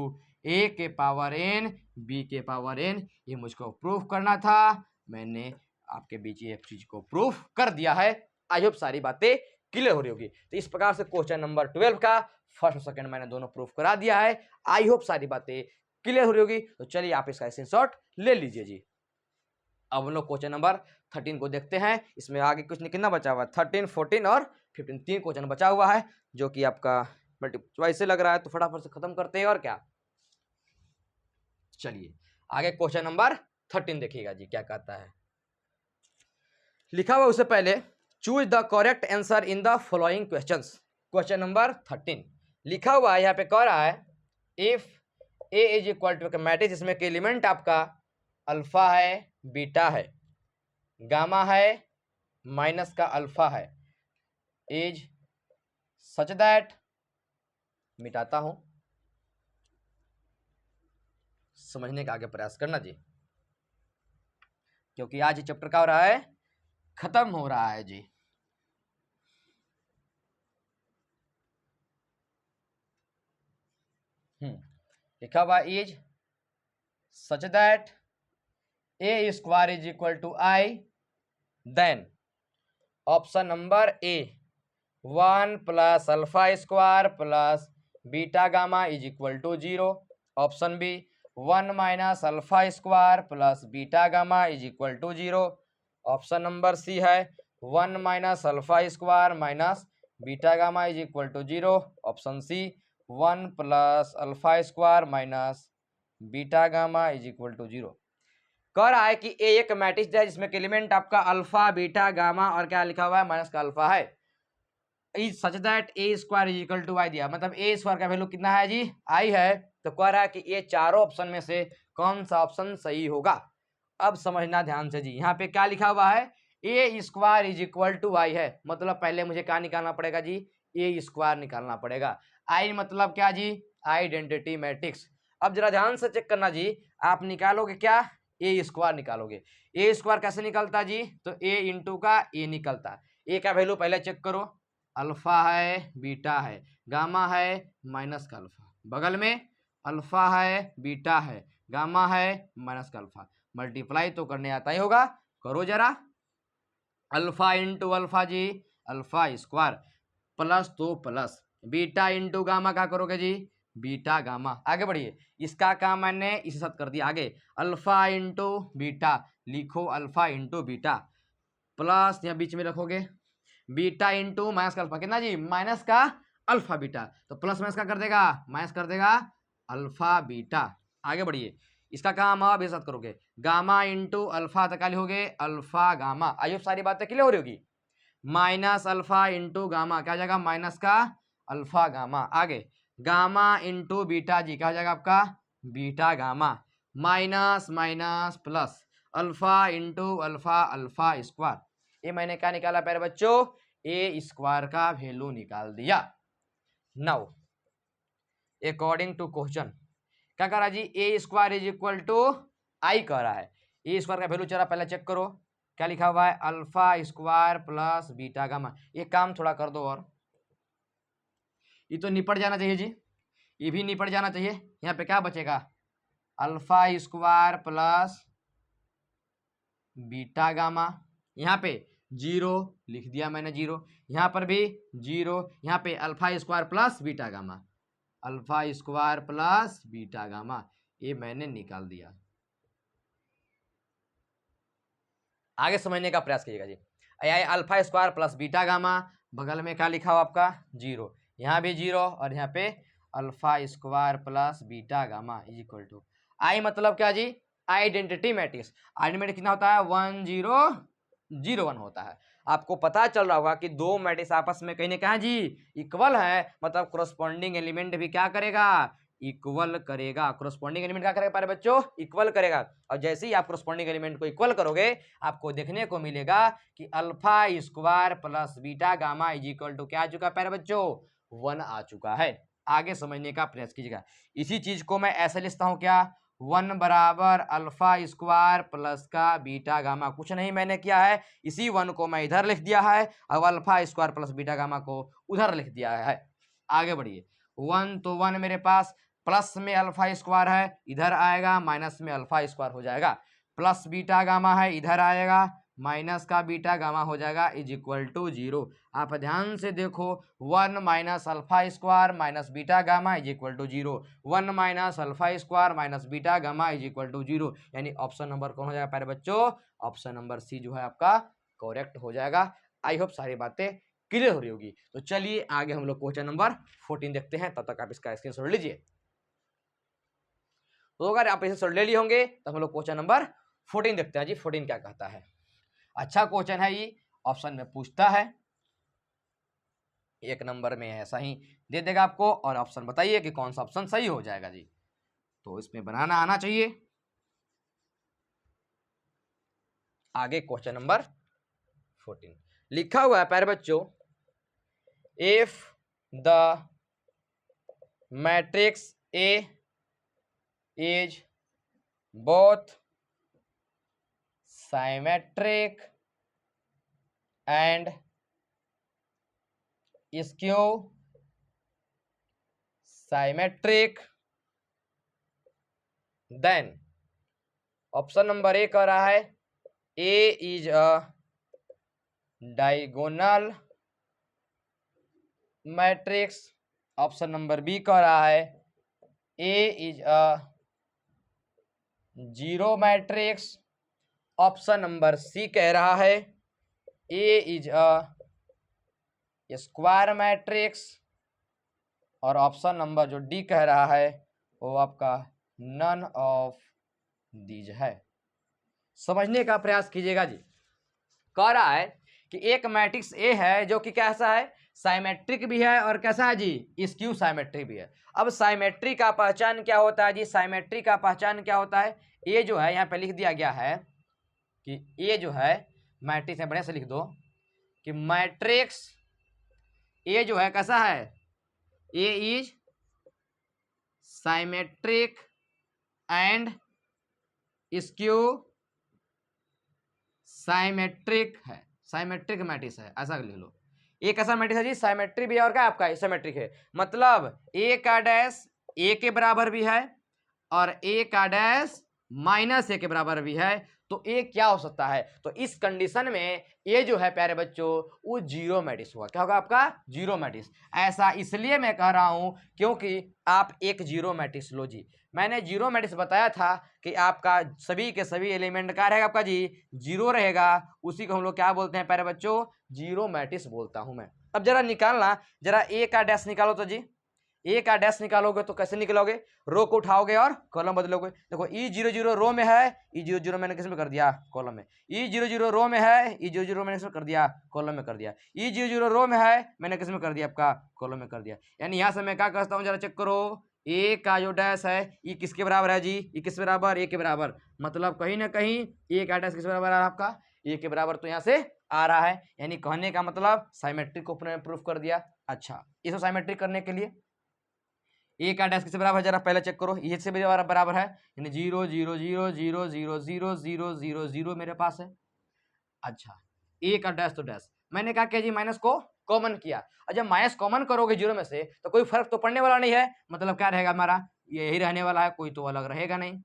A के पावर एन बी के पावर एन। ये मुझको प्रूफ करना था, मैंने आपके बीच ये चीज को प्रूफ कर दिया है। आई होप सारी बातें क्लियर हो रही होगी। तो इस प्रकार से क्वेश्चन नंबर 12 का फर्स्ट और सेकंड मैंने दोनों प्रूफ करा दिया है। आई होप सारी बातें क्लियर हो रही होगी। तो चलिए आप इसका स्क्रीनशॉट ले लीजिए जी। अब हम लोग क्वेश्चन नंबर 13 को देखते हैं। इसमें आगे कुछ कितना बचा हुआ है, 13, 14 और 15 तीन क्वेश्चन बचा हुआ है, जो कि आपका मल्टीपल चॉइस से लग रहा है। तो फटाफट से खत्म करते हैं और क्या, चलिए आगे क्वेश्चन नंबर 13 देखिएगा जी क्या कहता है। लिखा हुआ उससे पहले choose the correct answer in the following questions. Question number 13 लिखा हुआ है, यहाँ पे कह रहा है if A is equal to matrix, जिसमें कि एलिमेंट आपका अल्फा है, बीटा है, गामा है, माइनस का अल्फा है, इज सच दैट, मिटाता हूं, समझने का आगे प्रयास करना जी, क्योंकि आज ये चैप्टर का हो रहा है खत्म हो रहा है जी। लिखा हुआ is such that A square is equal to I, then option number A 1 plus alpha square plus beta gamma is equal to 0, option B 1 minus alpha square plus beta gamma is equal to 0, option number C है 1 minus alpha square minus beta gamma is equal to 0, option C 1 plus alpha square minus beta gamma is equal to 0। कह रहा है कि ए एक matrix है जिसमें element आपका alpha, beta, gamma और क्या लिखा हुआ है माइनस का अल्फा है। Is such that A square is equal to I दिया, मतलब ए स्क्वायर का वैल्यू कितना है जी आई है। तो कह रहा है कि ये चारों ऑप्शन में से कौन सा ऑप्शन सही होगा। अब समझना ध्यान से जी, यहाँ पे क्या लिखा हुआ है ए स्क्वायर इज इक्वल टू आई है, मतलब पहले मुझे क्या निकालना पड़ेगा जी ए स्क्वायर निकालना पड़ेगा। आई मतलब क्या जी आइडेंटिटी मैट्रिक्स। अब जरा ध्यान से चेक करना जी, आप निकालोगे क्या ए स्क्वायर निकालोगे। ए स्क्वायर कैसे निकलता जी, तो ए इंटू का ए निकलता। ए का वैल्यू पहले चेक करो, अल्फा है बीटा है गामा है माइनस का अल्फा, बगल में अल्फा है बीटा है गामा है माइनस का अल्फा, मल्टीप्लाई तो करने आता ही होगा, करो जरा। अल्फा इंटू अल्फा जी अल्फा स्क्वायर प्लस तो प्लस बीटा इंटू गामा क्या करोगे जी बीटा गामा। आगे बढ़िए, इसका काम मैंने इसी साथ कर दिया। आगे अल्फा इंटू बीटा लिखो, अल्फा इंटू बीटा प्लस यहाँ बीच में रखोगे बीटा इंटू माइनस का अल्फा, कितना जी माइनस का अल्फा बीटा, तो प्लस माइनस का कर देगा माइनस कर देगा अल्फा बीटा। आगे बढ़िए, इसका काम आप इसी साथ करोगे, गामा इंटू अल्फा तक लिखोगे अल्फा गामा। आइए सारी बातें क्लियर हो रही होगी। माइनस अल्फा इंटू गामा क्या हो जाएगा माइनस का अल्फा गामा। आगे गामा इंटू बीटा जी क्या हो जाएगा आपका beta gamma, minus minus plus alpha into alpha alpha square. ये मैंने क्या निकाला प्यारे बच्चों, ए स्क्वायर का वैल्यू निकाल दिया। नाउ अकॉर्डिंग टू क्वेश्चन क्या कह रहा जी, ए स्क्वायर इज इक्वल टू आई कह रहा है। ए स्क्वायर का वैल्यू चला पहले चेक करो, क्या लिखा हुआ है alpha square plus beta gamma. ये काम थोड़ा कर दो और ये तो निपट जाना चाहिए जी, ये भी निपट जाना चाहिए। यहाँ पे क्या बचेगा alpha square plus beta gamma, यहाँ पे जीरो लिख दिया मैंने जीरो, यहाँ पर भी जीरो, यहाँ पे alpha square plus beta gamma, alpha square plus beta gamma, ये मैंने निकाल दिया। आगे समझने का प्रयास कीजिएगा जी। Alpha square plus beta gamma, बगल में क्या लिखा हो आपका जीरो, यहाँ भी जीरो और यहाँ पे alpha square plus beta gamma is equal to I, मतलब क्या जी आइडेंटिटी मैट्रिक्स। आइडेंटिटी कितना होता है 1 0 0 1 होता है। आपको पता चल रहा होगा कि दो मैट्रिक्स आपस में कहीं ना कहीं जी इक्वल है, मतलब कोरस्पॉन्डिंग एलिमेंट भी क्या करेगा इक्वल करेगा। कोरस्पॉन्डिंग एलिमेंट क्या करेगा प्यारे बच्चों इक्वल करेगा। और जैसे ही आप कोरस्पॉन्डिंग एलिमेंट को इक्वल करोगे आपको देखने को मिलेगा कि alpha square plus beta gamma is equal to क्या आ चुका है प्यारे बच्चों 1 आ चुका है। आगे समझने का प्रयास कीजिएगा। इसी चीज को मैं ऐसे लिखता हूं क्या 1 बराबर अल्फा स्क्वायर प्लस का बीटा गामा, कुछ नहीं मैंने किया है, इसी 1 को मैं इधर लिख दिया है और alpha square plus beta gamma को उधर लिख दिया है। आगे बढ़िए, 1 तो 1 मेरे पास, प्लस में अल्फा स्क्वायर है इधर आएगा, माइनस में अल्फा स्क्वायर हो जाएगा, प्लस बीटा गामा है इधर आएगा, माइनस का बीटा गामा हो जाएगा इज इक्वल टू 0। आप ध्यान से देखो 1 minus alpha square minus beta gamma is equal to 0, 1 minus alpha square minus beta gamma is equal to 0, यानी ऑप्शन नंबर कौन हो जाएगा प्यारे बच्चों ऑप्शन नंबर सी जो है आपका करेक्ट हो जाएगा। आई होप सारी बातें क्लियर हो रही होगी। तो चलिए आगे हम लोग क्वेश्चन नंबर 14 देखते हैं, तब तक आप इसका स्क्रीनशॉट लीजिए। तो अगर आप इसे ले लिए होंगे तो हम लोग क्वेश्चन नंबर 14 देखते हैं जी। 14 क्या कहता है, अच्छा क्वेश्चन है ये, ऑप्शन में पूछता है, एक नंबर में ऐसा ही दे देगा आपको और ऑप्शन बताइए कि कौन सा ऑप्शन सही हो जाएगा जी। तो इसमें बनाना आना चाहिए। आगे क्वेश्चन नंबर 14 लिखा हुआ है प्यारे बच्चों, if the matrix A is both symmetric and skew symmetric, then option number A कह रहा है A is a diagonal matrix, option number B कह रहा है A is a zero matrix, option number C कह रहा है A is a square matrix, और ऑप्शन नंबर जो डी कह रहा है वो आपका नन ऑफ दीज है। समझने का प्रयास कीजिएगा जी। कह रहा है कि एक मैट्रिक्स ए है जो कि कैसा है साइमेट्रिक भी है और कैसा है जी स्क्यू साइमेट्रिक भी है। अब साइमेट्रिक का पहचान क्या होता है जी, साइमेट्रिक का पहचान क्या होता है, ए जो है यहाँ पे लिख दिया गया है कि ए जो है मैट्रिक्स में बढ़िया से लिख दो कि मैट्रिक्स ए जो है कैसा है A is symmetric and skew symmetric है, साइमेट्रिक मैट्रिक्स है, ऐसा लिख लो। एक कैसा मैट्रिक्स है जी, साइमेट्रिक भी है और क्या आपका सिमेट्रिक है, मतलब ए का डैश ए के बराबर भी है और ए का डैश माइनस ए के बराबर भी है, तो ए क्या हो सकता है, तो इस कंडीशन में ए जो है प्यारे बच्चों वो जीरो मैट्रिक्स होगा। क्या होगा आपका, जीरो मैट्रिक्स। ऐसा इसलिए मैं कह रहा हूं क्योंकि आप एक जीरो मैट्रिक्स लो जी। मैंने जीरो मैट्रिक्स बताया था कि आपका सभी के सभी एलिमेंट का रहेगा आपका जी जीरो रहेगा, उसी को हम लोग क्या बोलते हैं प्यारे बच्चों, जीरो मैट्रिक्स बोलता हूं मैं। अब जरा निकालना, जरा ए का डैश निकालो तो जी, ए का डैश निकालोगे तो कैसे निकलोगे, रो को उठाओगे और कॉलम बदलोगे। देखो ई जीरो जीरो रो में है, ई जीरो जीरो मैंने किस में कर दिया, कॉलम में। ई जीरो जीरो रो में है, ई जीरो जीरो मैंने किस में कर दिया, कॉलम में कर दिया। ई जीरो जीरो रो में है, मैंने किस में कर दिया, आपका कॉलम में कर दिया। यानी यहाँ से मैं क्या करता हूँ, जरा चेक करो, ए का जो डैश है ये किसके बराबर है जी, ये किस बराबर, ए के बराबर। मतलब कहीं ना कहीं ए का डैश किस बराबर है आपका, ए के बराबर, तो यहाँ से आ रहा है। यानी कहने का मतलब साइमेट्रिक को प्रूफ कर दिया। अच्छा, इसको साइमेट्रिक करने के लिए ए का डैश किससे बराबर है, जरा पहले चेक करो, ये से भी बराबर है, यानी 0 0 0 0 0 0 0 0 0 मेरे पास है। अच्छा, ए का डैश तो डैश, मैंने क्या किया जी, माइनस को कॉमन किया। और जब माइनस कॉमन करोगे जीरो में से तो कोई फर्क तो पड़ने वाला नहीं है, मतलब क्या रहेगा हमारा, यही रहने वाला है, कोई तो अलग रहेगा नहीं।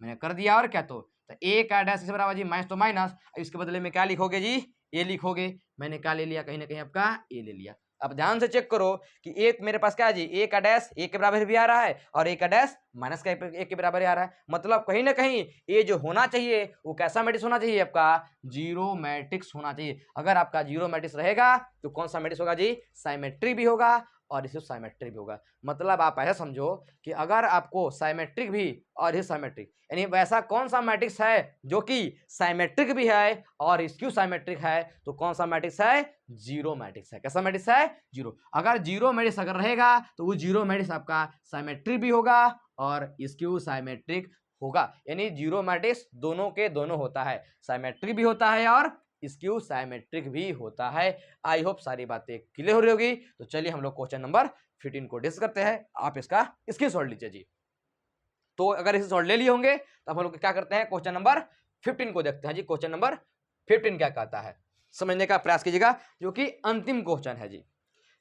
मैंने कर दिया, और क्या, तो ए का डैश किससे बराबर जी, माइनस तो माइनस, इसके बदले में क्या लिखोगे जी, ए लिखोगे। मैंने क्या ले लिया, कहीं ना कहीं आपका ए ले लिया। अब ध्यान से चेक करो कि ए मेरे पास क्या है जी, ए का डैश ए के बराबर भी आ रहा है और ए का डैश माइनस का ए के बराबर आ रहा है। मतलब कहीं ना कहीं ए जो होना चाहिए वो कैसा मैट्रिक्स होना चाहिए, आपका जीरो मैट्रिक्स होना चाहिए। अगर आपका जीरो मैट्रिक्स रहेगा तो कौन सा मैट्रिक्स होगा जी, साइमेट्रिक भी होगा और इसे साइमेट्रिक भी होगा। मतलब आप ऐसा समझो कि अगर आपको साइमेट्रिक भी और इसे साइमेट्रिक, यानी वैसा कौन सा मैट्रिक्स है जो कि साइमेट्रिक भी है और स्क्यू साइमेट्रिक है, तो कौन सा मैट्रिक्स है, जीरो मैट्रिक्स है। कैसा मैट्रिक्स है, जीरो। अगर जीरो मैट्रिक्स अगर रहेगा तो वो जीरो मैट्रिक्स आपका साइमेट्रिक भी होगा और स्क्यू साइमेट्रिक होगा। यानी जीरो मैट्रिक्स दोनों के दोनों होता है, साइमेट्रिक भी होता है और स्क्यू साइमेट्रिक भी होता है। आई होप सारी बातें क्लियर हो रही होगी। तो चलिए हम लोग क्वेश्चन नंबर 15 को डिस्कस करते हैं। आप इसका स्क्रीनशॉट लीजिए जी। तो अगर इसे शॉर्ट ले लिए होंगे तो हम लोग क्या करते हैं, क्वेश्चन नंबर 15 को देखते हैं जी। क्वेश्चन नंबर 15 क्या कहता है, समझने का प्रयास कीजिएगा, जो कि अंतिम क्वेश्चन है जी।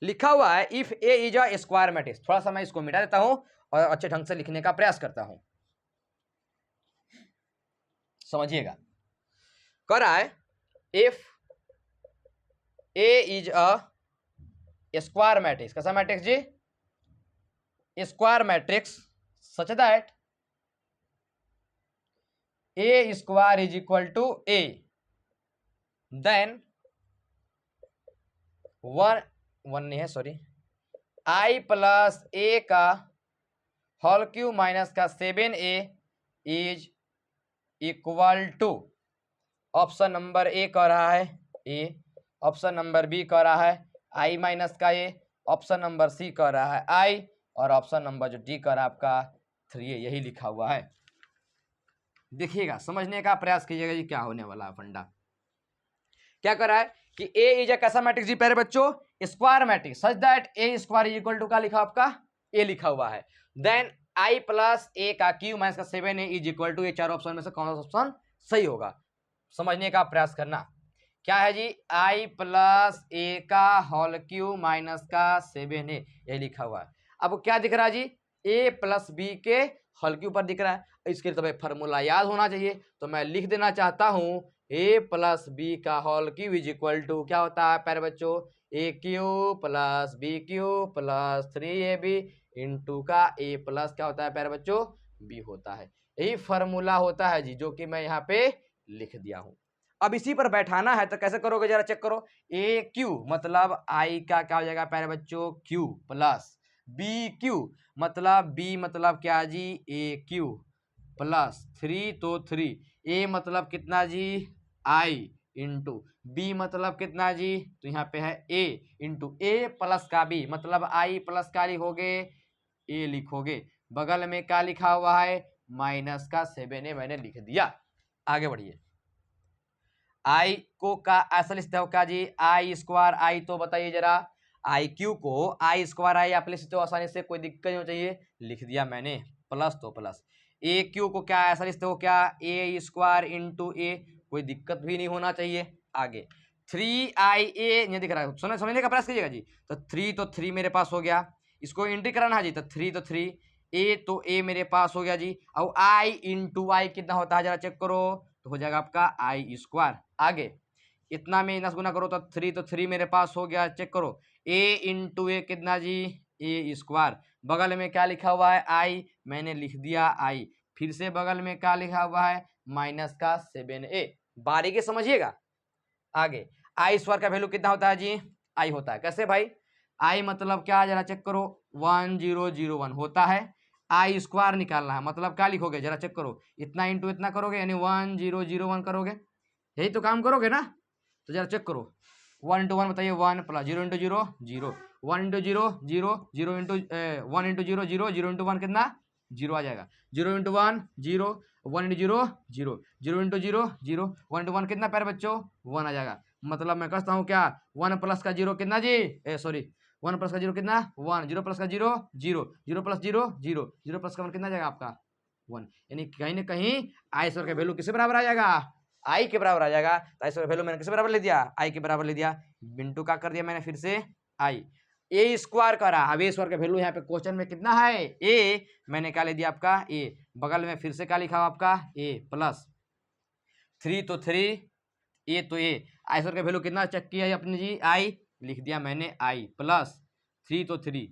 लिखा हुआ है if A is a square matrix. थोड़ा सा मैं इसको मिटा देता हूं और अच्छे ढंग से लिखने का प्रयास करता हूं, समझिएगा। कह रहा है if A is a square matrix, कैसा मैट्रिक्स जी, square matrix such that A square is equal to A, then one नहीं है, सॉरी, आई प्लस ए का होल क्यूब माइनस का 7a is equal to, option number A कह रहा है ए, option number B कह रहा है आई माइनस का ए, ऑप्शन नंबर सी कह रहा है आई, और ऑप्शन नंबर जो डी कह रहा है आपका 3a, यही लिखा हुआ है। देखिएगा, समझने का प्रयास कीजिएगा जी क्या होने वाला है फंडा। क्या कर रहा है कि ए इज ए कैसा मैट्रिक्स जी प्यारे बच्चों, square matrix such that A square is equal to का लिखा आपका ए लिखा हुआ है, देन आई प्लस ए का क्यूब माइनस का 7a इज इक्वल टू, ये चार ऑप्शन में से कौन सा ऑप्शन सही होगा, समझने का प्रयास करना। क्या है जी, आई प्लस ए का होल क्यूब माइनस का 7a, यही लिखा हुआ है। अब क्या दिख रहा है जी, ए प्लस बी के होल क्यूब पर दिख रहा है, इसके लिए तो भाई फॉर्मूला याद होना चाहिए, तो मैं लिख देना चाहता हूं ए प्लस बी का whole cube is equal to क्या होता है प्यारे बच्चों, A cube plus B cube plus 3ab into का ए प्लस क्या होता है प्यारे बच्चों, बी होता है। यही फॉर्मूला होता है जी, जो कि मैं यहाँ पे लिख दिया हूं। अब इसी पर बैठाना है तो कैसे करोगे, जरा चेक करो, ए क्यू मतलब आई का क्या हो जाएगा प्यारे बच्चों, क्यू प्लस बी क्यू मतलब बी मतलब क्या जी, ए क्यू प्लस 3 तो 3, ए मतलब कितना जी, आई इंटू बी मतलब कितना जी, तो यहाँ पे है ए इंटू ए प्लस का बी मतलब आई प्लस का लिखोगे, ए लिखोगे, बगल में क्या लिखा हुआ है, माइनस का 7a मैंने लिख दिया। आगे बढ़िए, आई को का ऐसा लिखते हो क्या जी, आई स्क्वायर आई, तो बताइए जरा, आई क्यू को आई स्क्वायर आई आप लिख सकते हो आसानी से, कोई दिक्कत नहीं चाहिए, लिख दिया मैंने, प्लस तो प्लस ए क्यू को क्या ऐसा लिखते हो क्या, ए स्क्वायर इंटू ए, कोई दिक्कत भी नहीं होना चाहिए। आगे 3IA ये दिख रहा है, समझने का प्रयास कीजिएगा जी। तो 3 मेरे पास हो गया, इसको एंट्री कराना है जी, तो 3 ए मेरे पास हो गया जी। और आई इंटू आई कितना होता है जरा चेक करो, तो हो जाएगा आपका आई स्क्वायर। आगे इतना में इतना गुना करो तो 3 मेरे पास हो गया, चेक करो। ए इंटू ए कितना जी, ए स्क्वायर। बगल में क्या लिखा हुआ है, आई, मैंने लिख दिया आई। फिर से बगल में क्या लिखा हुआ है, माइनस का 7a। बारीकी समझिएगा। आगे आई स्क्वायर का वैल्यू कितना होता है जी, आई होता है कैसे भाई, आई मतलब क्या जरा चेक करो, 1001 होता है। आई स्क्वायर निकालना है, मतलब क्या लिखोगे जरा चेक करो, इतना इंटू इतना करोगे यानी 1001 करोगे, यही तो काम करोगे ना। तो जरा चेक करो 1 इंटू 1 बताइए 1 plus 0 into 0 0, 1 into 0 0, 0 into 1 into 0 0, 0 into 1 कितना 0 आ जाएगा, 0 इंटू 1 0, 1 इंटू 0 0, 0 इंटू 0 0, 1 इंटू 1 कितना प्यारे बच्चों 1 आ जाएगा। मतलब मैं कहता हूँ क्या 1 प्लस का 0 कितना जी, सॉरी 1 प्लस का 0 कितना 1, 0 प्लस का 0 0, 0 प्लस 0 0, 0 प्लस का 1 कितना जाएगा आपका 1, यानी कहीं ना कहीं आई स्क्वायर का वैल्यू किससे बराबर आ जाएगा, आई के बराबर आ जाएगा। तो आई स्क्वायर का वैल्यू मैंने किससे बराबर ले दिया, आई के बराबर ले दिया, बिंटू का कर दिया मैंने फिर से आई, ए स्क्वायर करा। अब ए स्क्वायर का वैल्यू यहाँ पे क्वेश्चन में कितना है, ए, मैंने क्या ले दिया आपका ए, बगल में फिर से क्या लिखा हुआ आपका ए प्लस 3 ए तो ए, आई स्क्वायर का वैल्यू कितना चेक किया है अपने जी, आई लिख दिया मैंने आई प्लस 3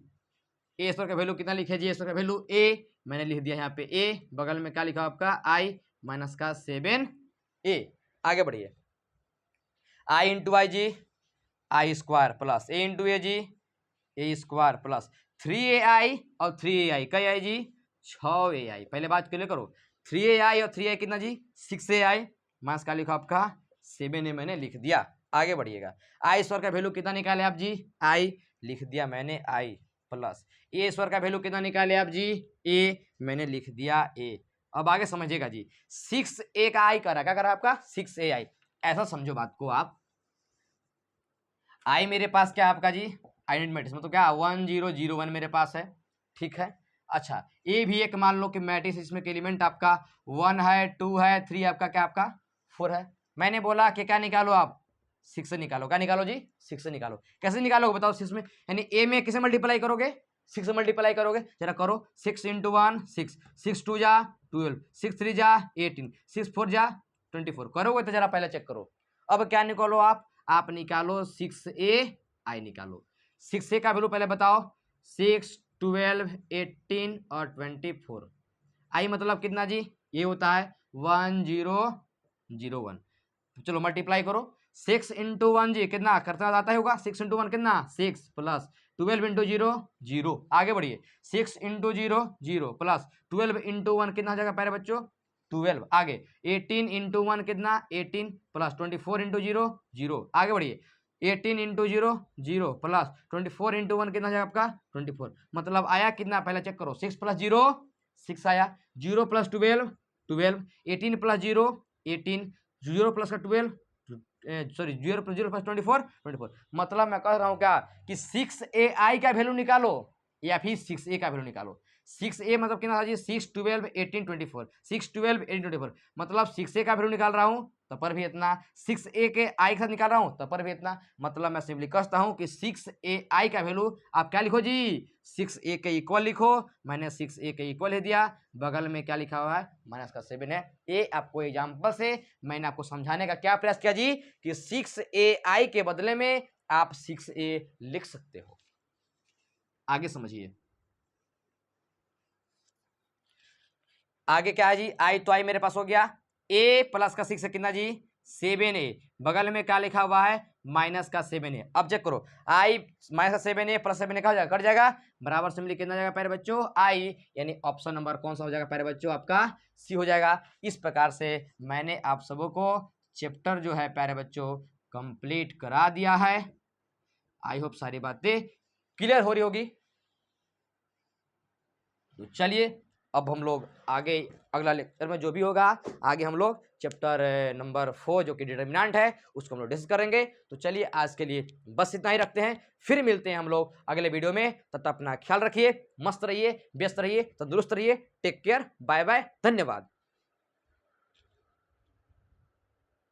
ए स्क्वायर का वैल्यू कितना लिखे जी, ए स्क्वायर का वैल्यू ए, मैंने लिख दिया यहाँ पे ए, बगल में क्या लिखा आपका आई माइनस का 7a। आगे बढ़िए, आई इंटू आई जी, आई स्क्वायर प्लस ए इंटू ए जी, ए स्क्वायर प्लस 3ai और 3ai कई आई जी 6ai। पहले बात क्लियर करो, 3ai और 3ai कितना जी 6ai, माइनस का लिखा आपका 7a मैंने लिख दिया। आगे बढ़िएगा, आई स्क्वायर का वैल्यू कितना निकाले आप जी, आई लिख दिया मैंने आई प्लस ए स्क्वायर का वैल्यू कितना निकाले आप जी, ए, मैंने लिख दिया ए। अब आगे समझिएगा जी, 6a का आई करा, क्या करा आपका 6ai, ऐसा समझो बात को आप, आई मेरे पास क्या आपका जी आइडेंटिटी मैट्रिक्स मतलब क्या 1001 मेरे पास है, ठीक है। अच्छा ए भी एक मान लो कि मैट्रिक्स, इसमें के एलिमेंट आपका 1 है 2 है 3 आपका क्या आपका 4 है। मैंने बोला कि क्या निकालो आप 6 से निकालो, क्या निकालो जी 6 से निकालो। कैसे निकालोगे बताओ 6 में, यानी ए में किसे मल्टीप्लाई करोगे 6 से मल्टीप्लाई करोगे, जरा करो 6 इंटू 1 6, 6 2 जा 12, 6 3 जा 18, 6 4 जा 24, करोगे तो जरा पहले चेक करो। अब क्या निकालो आप निकालो 6a आई निकालो, 6a का वैल्यू पहले बताओ 6 12 18 और 24, आई मतलब कितना जी, ये होता है 1001। चलो मल्टीप्लाई करो 6 इंटू 1 जी कितना करता जाता है होगा, 6 इंटू 1 कितना 6 प्लस 12 इंटू 0 0। आगे बढ़िए 6 इंटू 0 0 प्लस 12 इंटू 1 कितना हो जाएगा प्यारे बच्चों 12। आगे 18 इंटू 1 कितना 18 प्लस 24 इंटू 0 0। आगे बढ़िए 18 इंटू 0 0 प्लस 24 इंटू 1 कितना हो जाएगा आपका 24, मतलब आया कितना पहले चेक करो 6 प्लस 0 6 आया, 0 प्लस 12 12, 18 प्लस 0 18, 0 प्लस का 12 सॉरी 0 प्लस 0 प्लस 24 24, मतलब मैं कह रहा हूँ क्या कि 6ai का वैल्यू निकालो या फिर 6a का वैल्यू निकालो। 6a मतलब कितना था जी 6 12 18 24, 6 12 18 24, मतलब 6a का वैल्यू निकाल रहा हूँ तो पर भी इतना, 6a के आई के साथ निकाल रहा हूँ तो पर भी इतना, मतलब मैं सिंपली कहता हूँ कि 6ai का वैल्यू आप क्या लिखो जी 6a के इक्वल लिखो, मैंने 6a के इक्वल ही दिया, बगल में क्या लिखा हुआ है माइनस का 7 है। ये आपको एग्जाम्पल से मैंने आपको समझाने का क्या प्रयास किया जी कि 6ai के बदले में आप 6a लिख सकते हो। आगे समझिए, आगे क्या है जी आई तो आई मेरे पास हो गया, ए प्लस का 6 है कितना जी 7a, बगल में क्या लिखा हुआ है माइनस का 7a। अब चेक करो आई माइनस का 7a प्लस 7a क्या हो जाएगा कट जाएगा, बराबर सिंपली कितना जाएगा प्यारे बच्चों आई, यानी ऑप्शन नंबर कौन सा हो जाएगा प्यारे बच्चों आपका सी हो जाएगा। इस प्रकार से मैंने आप सबों को चैप्टर जो है प्यारे बच्चों कंप्लीट करा दिया है। आई होप सारी बातें क्लियर हो रही होगी। तो चलिए अब हम लोग आगे अगला लेक्चर में जो भी होगा आगे हम लोग चैप्टर नंबर 4 जो कि डिटर्मिनेंट है उसको हम लोग डिस्कस करेंगे। तो चलिए आज के लिए बस इतना ही रखते हैं, फिर मिलते हैं हम लोग अगले वीडियो में। तब तक अपना ख्याल रखिए, मस्त रहिए, व्यस्त रहिए, तंदुरुस्त रहिए। टेक केयर, बाय बाय, धन्यवाद।